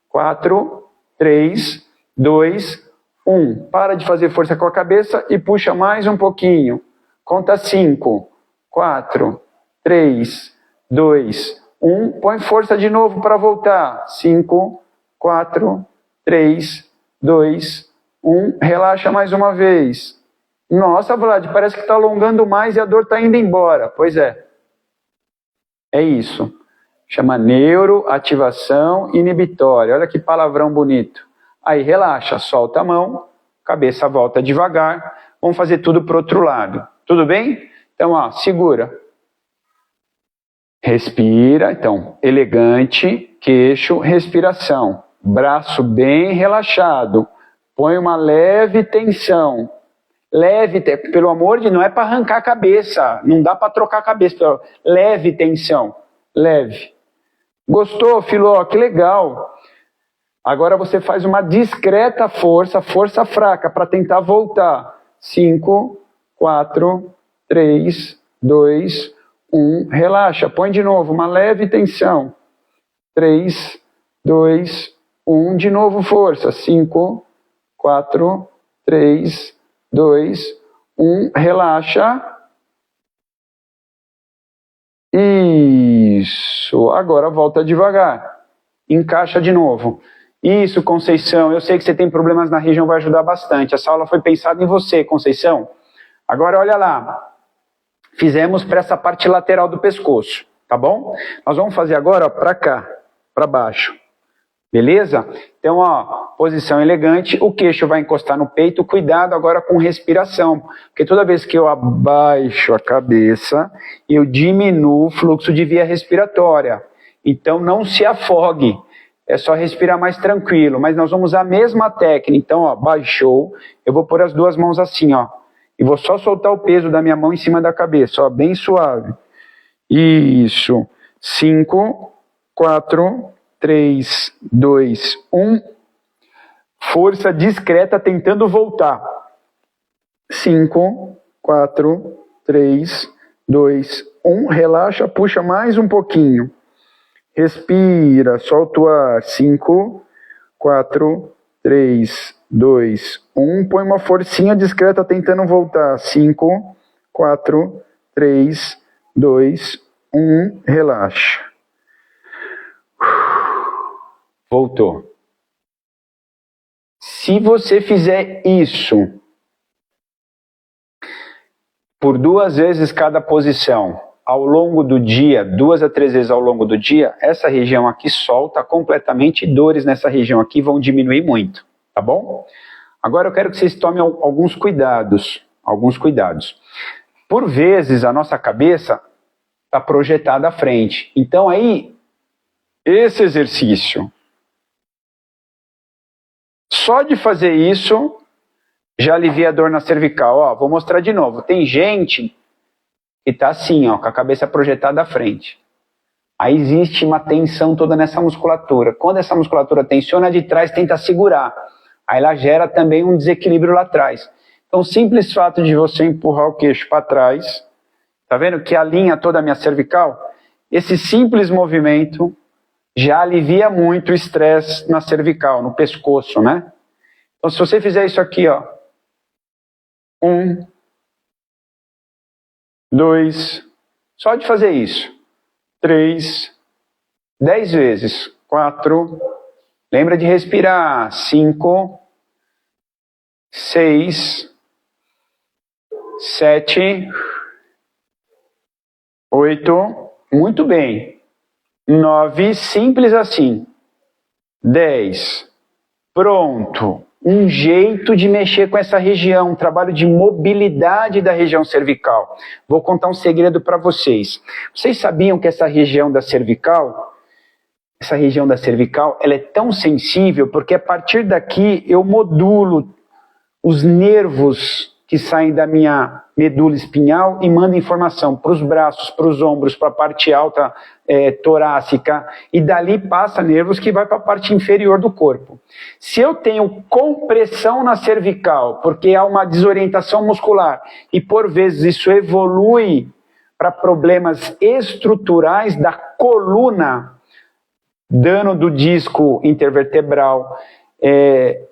[SPEAKER 1] 4, 3, 2, 1. Para de fazer força com a cabeça e puxa mais um pouquinho. Conta 5, 4, 3, 2, 1. Põe força de novo para voltar. 5, 4, 3, 2, 1. Relaxa mais uma vez. Nossa, Vlad, parece que está alongando mais e a dor está indo embora. Pois é. É isso. Chama neuroativação inibitória. Olha que palavrão bonito. Aí relaxa, solta a mão, cabeça volta devagar. Vamos fazer tudo para o outro lado. Tudo bem? Então, ó, segura. Respira. Então, elegante, queixo, respiração. Braço bem relaxado. Põe uma leve tensão. Leve, pelo amor de Deus, não é para arrancar a cabeça. Não dá para trocar a cabeça. Leve tensão. Leve. Gostou, Filó? Que legal. Agora você faz uma discreta força, força fraca, para tentar voltar. 5, 4, 3, 2, 1. Relaxa, põe de novo, uma leve tensão. 3, 2, 1. De novo força. 5, 4, 3, 2, 1. Relaxa. Isso. Agora volta devagar. Encaixa de novo. Isso, Conceição. Eu sei que você tem problemas na região, vai ajudar bastante. Essa aula foi pensada em você, Conceição. Agora, olha lá. Fizemos para essa parte lateral do pescoço, tá bom? Nós vamos fazer agora para cá, para baixo. Beleza? Então, ó, posição elegante. O queixo vai encostar no peito. Cuidado agora com respiração. Porque toda vez que eu abaixo a cabeça, eu diminuo o fluxo de via respiratória. Então, não se afogue. É só respirar mais tranquilo. Mas nós vamos usar a mesma técnica. Então, ó, baixou. Eu vou pôr as duas mãos assim, ó. E vou só soltar o peso da minha mão em cima da cabeça, ó, bem suave. Isso. 5, 4, 3, 2, 1. Força discreta tentando voltar. 5, 4, 3, 2, 1. Relaxa, puxa mais um pouquinho. Respira, solta o ar. 5, 4, 3, 2, 1. Põe uma forcinha discreta tentando voltar. 5, 4, 3, 2, 1. Relaxa. Voltou. Se você fizer isso por 2 vezes cada posição, ao longo do dia, 2 a 3 vezes ao longo do dia, essa região aqui solta completamente, dores nessa região aqui vão diminuir muito, tá bom? Agora eu quero que vocês tomem alguns cuidados. Por vezes a nossa cabeça está projetada à frente. Então aí, esse exercício, só de fazer isso, já alivia a dor na cervical. Ó, vou mostrar de novo. Tem gente que está assim, ó, com a cabeça projetada à frente. Aí existe uma tensão toda nessa musculatura. Quando essa musculatura tensiona, a de trás tenta segurar. Aí ela gera também um desequilíbrio lá atrás. Então, o simples fato de você empurrar o queixo para trás, tá vendo que alinha toda a minha cervical? Esse simples movimento já alivia muito o estresse na cervical, no pescoço, né? Então, se você fizer isso aqui, ó. 1, 2, só de fazer isso. 3, 10 vezes. 4, lembra de respirar. 5, 6, 7, 8, muito bem. 9, simples assim. 10, pronto. Um jeito de mexer com essa região, um trabalho de mobilidade da região cervical. Vou contar um segredo para vocês. Vocês sabiam que essa região da cervical, ela é tão sensível porque a partir daqui eu modulo os nervos que saem da minha medula espinhal e mandam informação para os braços, para os ombros, para a parte alta torácica, e dali passa nervos que vai para a parte inferior do corpo. Se eu tenho compressão na cervical, porque há uma desorientação muscular, e por vezes isso evolui para problemas estruturais da coluna, dano do disco intervertebral,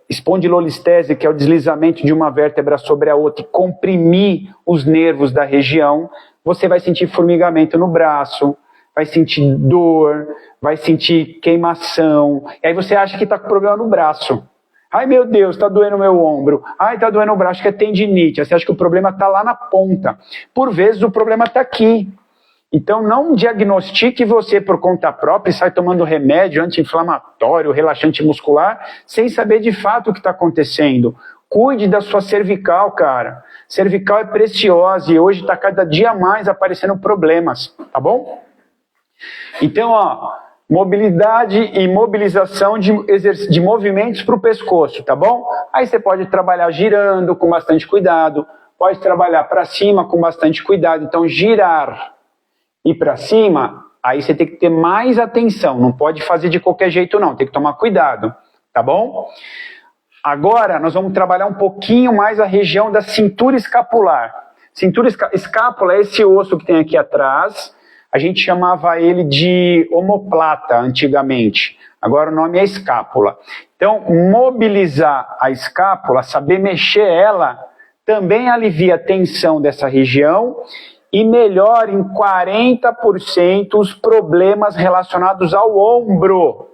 [SPEAKER 1] espondilolistese, que é o deslizamento de uma vértebra sobre a outra, e comprimir os nervos da região, você vai sentir formigamento no braço, vai sentir dor, vai sentir queimação, e aí você acha que está com problema no braço. Ai meu Deus, está doendo o meu ombro. Ai, está doendo o braço, acho que é tendinite. Você acha que o problema está lá na ponta. Por vezes o problema está aqui. Então não diagnostique você por conta própria e sai tomando remédio anti-inflamatório, relaxante muscular, sem saber de fato o que está acontecendo. Cuide da sua cervical, cara. Cervical é preciosa e hoje está cada dia mais aparecendo problemas, tá bom? Então, ó, mobilidade e mobilização de movimentos para o pescoço, tá bom? Aí você pode trabalhar girando com bastante cuidado, pode trabalhar para cima com bastante cuidado. Então, girar e para cima, aí você tem que ter mais atenção, não pode fazer de qualquer jeito não, tem que tomar cuidado, tá bom? Agora nós vamos trabalhar um pouquinho mais a região da cintura escapular. Escápula é esse osso que tem aqui atrás, a gente chamava ele de omoplata antigamente, agora o nome é escápula. Então mobilizar a escápula, saber mexer ela, também alivia a tensão dessa região, e melhora em 40% os problemas relacionados ao ombro.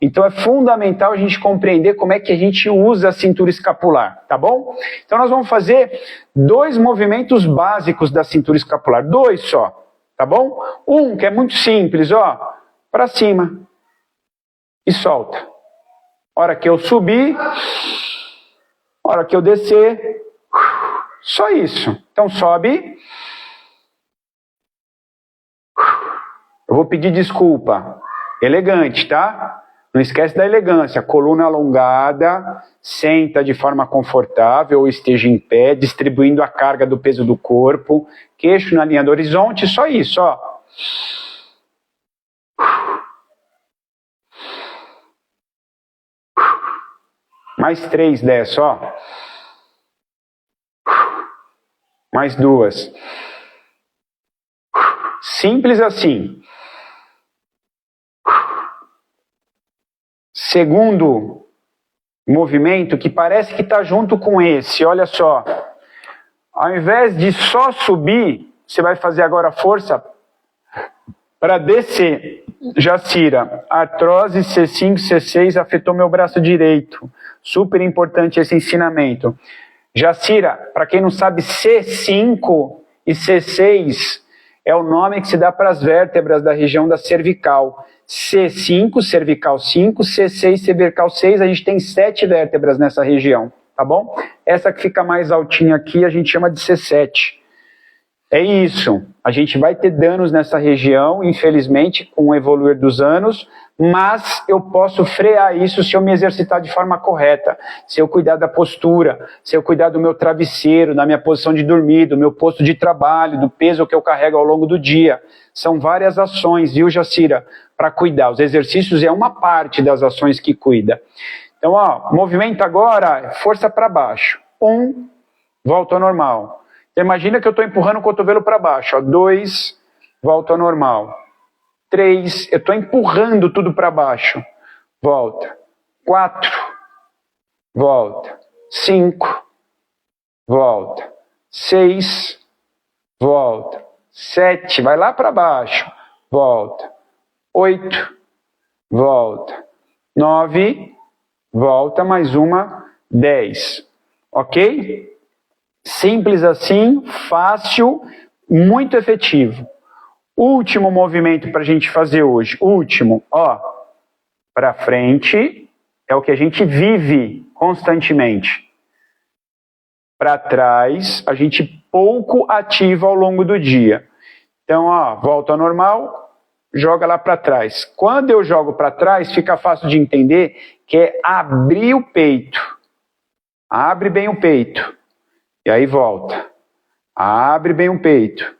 [SPEAKER 1] Então é fundamental a gente compreender como é que a gente usa a cintura escapular, tá bom? Então nós vamos fazer 2 movimentos básicos da cintura escapular, 2 só, tá bom? Um que é muito simples, ó, para cima e solta. Hora que eu subir, hora que eu descer, só isso. Então sobe. Eu vou pedir desculpa. Elegante, tá? Não esquece da elegância. Coluna alongada, senta de forma confortável ou esteja em pé, distribuindo a carga do peso do corpo. Queixo na linha do horizonte, só isso, ó. Mais 3 dessa, ó. Mais 2. Simples assim. Segundo movimento, que parece que está junto com esse, olha só. Ao invés de só subir, você vai fazer agora força para descer. Jacira, artrose C5, C6 afetou meu braço direito. Super importante esse ensinamento. Jacira, para quem não sabe, C5 e C6 é o nome que se dá para as vértebras da região da cervical. C5, cervical 5, C6, cervical 6, a gente tem 7 vértebras nessa região, tá bom? Essa que fica mais altinha aqui a gente chama de C7. É isso, a gente vai ter danos nessa região, infelizmente, com o evoluir dos anos, mas eu posso frear isso se eu me exercitar de forma correta, se eu cuidar da postura, se eu cuidar do meu travesseiro, da minha posição de dormir, do meu posto de trabalho, do peso que eu carrego ao longo do dia. São várias ações, viu, Jacira, para cuidar. Os exercícios é uma parte das ações que cuida. Então, ó, movimento agora, força para baixo. 1, volta ao normal. Então, imagina que eu estou empurrando o cotovelo para baixo. Ó. 2, volta ao normal. 3, eu estou empurrando tudo para baixo. Volta. 4, volta. 5, volta. 6, volta. 7, vai lá para baixo. Volta. 8, volta. 9, volta, mais uma. 10. Ok? Simples assim, fácil, muito efetivo. Último movimento para a gente fazer hoje. Último, ó. Para frente é o que a gente vive constantemente. Para trás, a gente pouco ativa ao longo do dia. Então, ó, volta ao normal, joga lá para trás. Quando eu jogo para trás, fica fácil de entender que é abrir o peito. Abre bem o peito. E aí volta. Abre bem o peito.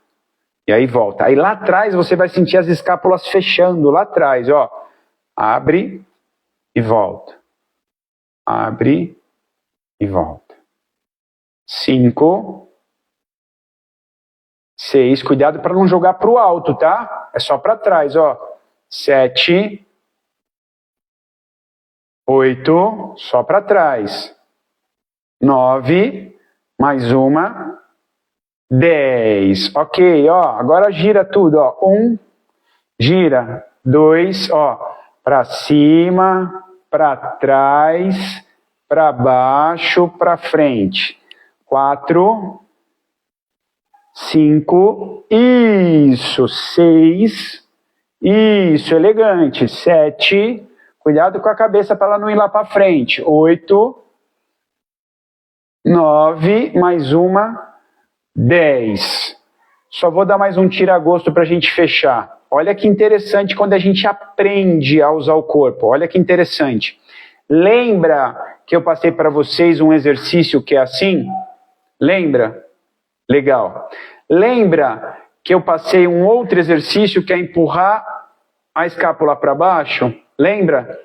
[SPEAKER 1] E aí volta. Aí lá atrás você vai sentir as escápulas fechando. Lá atrás, ó. Abre e volta. Abre e volta. 5. 6. Cuidado para não jogar para o alto, tá? É só para trás, ó. 7. 8. Só para trás. 9. Mais uma. 10. Ok, ó. Agora gira tudo, ó. 1. Gira. 2, ó. Para cima, para trás, para baixo, para frente. 4. 5. Isso. 6. Isso, elegante. 7. Cuidado com a cabeça para ela não ir lá para frente. 8. 9, mais uma, 10. Só vou dar mais um tira-gosto para a gente fechar. Olha que interessante quando a gente aprende a usar o corpo. Olha que interessante. Lembra que eu passei para vocês um exercício que é assim? Lembra? Legal. Lembra que eu passei um outro exercício que é empurrar a escápula para baixo? Lembra?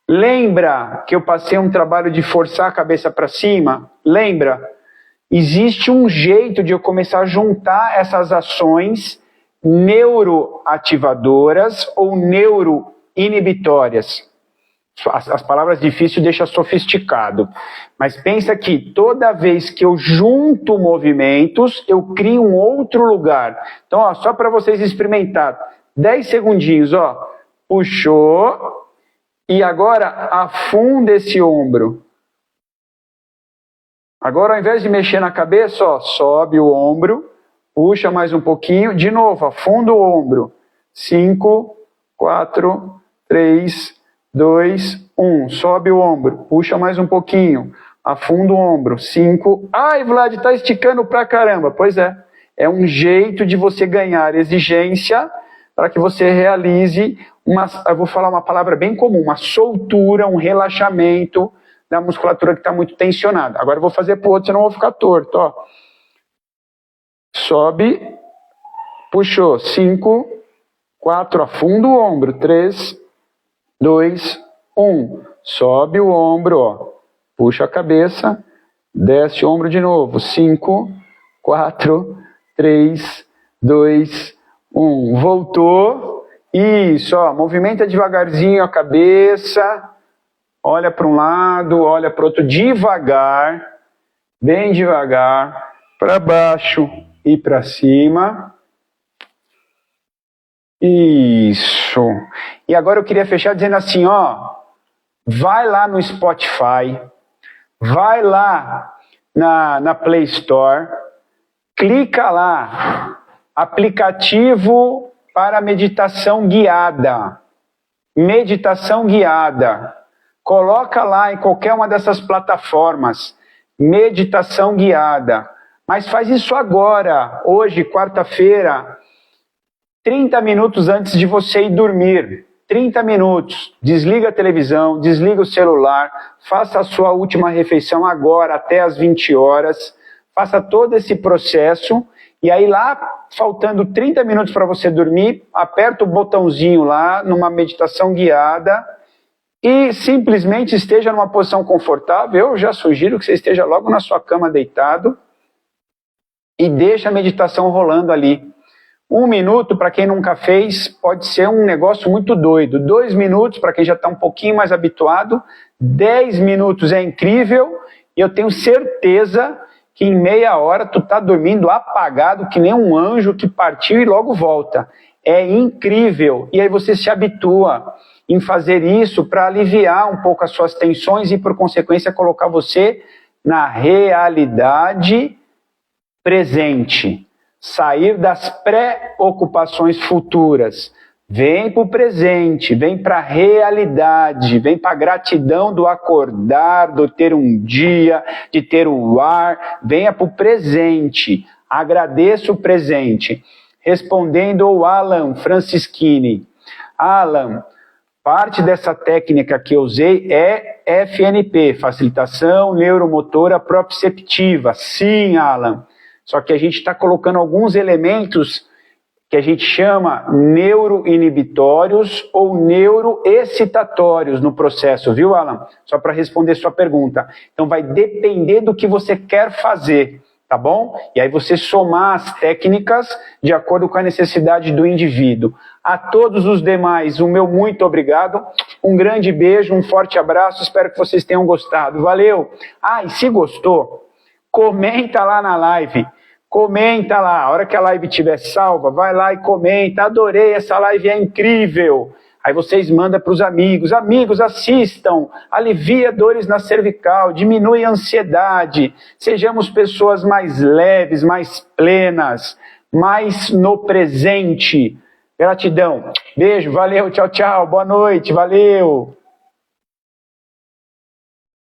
[SPEAKER 1] Lembra que eu passei um trabalho de forçar a cabeça para cima? Lembra? Existe um jeito de eu começar a juntar essas ações neuroativadoras ou neuroinibitórias. As palavras difíceis deixam sofisticado. Mas pensa que toda vez que eu junto movimentos, eu crio um outro lugar. Então, ó, só para vocês experimentar. 10 segundinhos, ó. Puxou. E agora afunda esse ombro. Agora, ao invés de mexer na cabeça, ó, sobe o ombro, puxa mais um pouquinho, de novo, afunda o ombro. 5, 4, 3, 2, 1. Sobe o ombro, puxa mais um pouquinho, afunda o ombro. 5. Ai, Vlad, tá esticando pra caramba. Pois é, é um jeito de você ganhar exigência para que você realize eu vou falar uma palavra bem comum, uma soltura, um relaxamento da musculatura que está muito tensionada. Agora eu vou fazer para o outro, senão eu vou ficar torto. Ó. Sobe, puxou. 5, 4, afunda o ombro. 3, 2, 1. Sobe o ombro, ó. Puxa a cabeça, desce o ombro de novo. 5, 4, 3, 2, 1. Voltou. Isso, ó, movimenta devagarzinho a cabeça, olha para um lado, olha para o outro, devagar, bem devagar, para baixo e para cima. Isso. E agora eu queria fechar dizendo assim, ó, vai lá no Spotify, vai lá na Play Store, clica lá aplicativo para meditação guiada. Meditação guiada. Coloca lá em qualquer uma dessas plataformas. Meditação guiada. Mas faz isso agora, hoje, quarta-feira, 30 minutos antes de você ir dormir. 30 minutos. Desliga a televisão, desliga o celular, faça a sua última refeição agora, até às 20 horas. Faça todo esse processo. E aí lá, faltando 30 minutos para você dormir, aperta o botãozinho lá, numa meditação guiada, e simplesmente esteja numa posição confortável. Eu já sugiro que você esteja logo na sua cama deitado, e deixa a meditação rolando ali. 1 minuto, para quem nunca fez, pode ser um negócio muito doido. 2 minutos, para quem já está um pouquinho mais habituado. 10 minutos é incrível, e eu tenho certeza que em meia hora tu tá dormindo apagado, que nem um anjo que partiu e logo volta. É incrível. E aí você se habitua em fazer isso para aliviar um pouco as suas tensões e, por consequência, colocar você na realidade presente. Sair das preocupações futuras. Vem para o presente, vem para a realidade, vem para a gratidão do acordar, do ter um dia, de ter o ar. Venha para o presente, agradeça o presente. Respondendo ao Alan Francischini. Alan, parte dessa técnica que eu usei é FNP, Facilitação Neuromotora Proprioceptiva. Sim, Alan. Só que a gente está colocando alguns elementos que a gente chama neuroinibitórios ou neuroexcitatórios no processo, viu, Alan? Só para responder sua pergunta. Então vai depender do que você quer fazer, tá bom? E aí você somar as técnicas de acordo com a necessidade do indivíduo. A todos os demais, o meu muito obrigado. Um grande beijo, um forte abraço, espero que vocês tenham gostado. Valeu! Ah, e se gostou, comenta lá na live. Comenta lá, a hora que a live estiver salva, vai lá e comenta, adorei, essa live é incrível. Aí vocês mandam para os amigos, amigos assistam, alivia dores na cervical, diminui a ansiedade, sejamos pessoas mais leves, mais plenas, mais no presente. Gratidão, beijo, valeu, tchau, tchau, boa noite, valeu.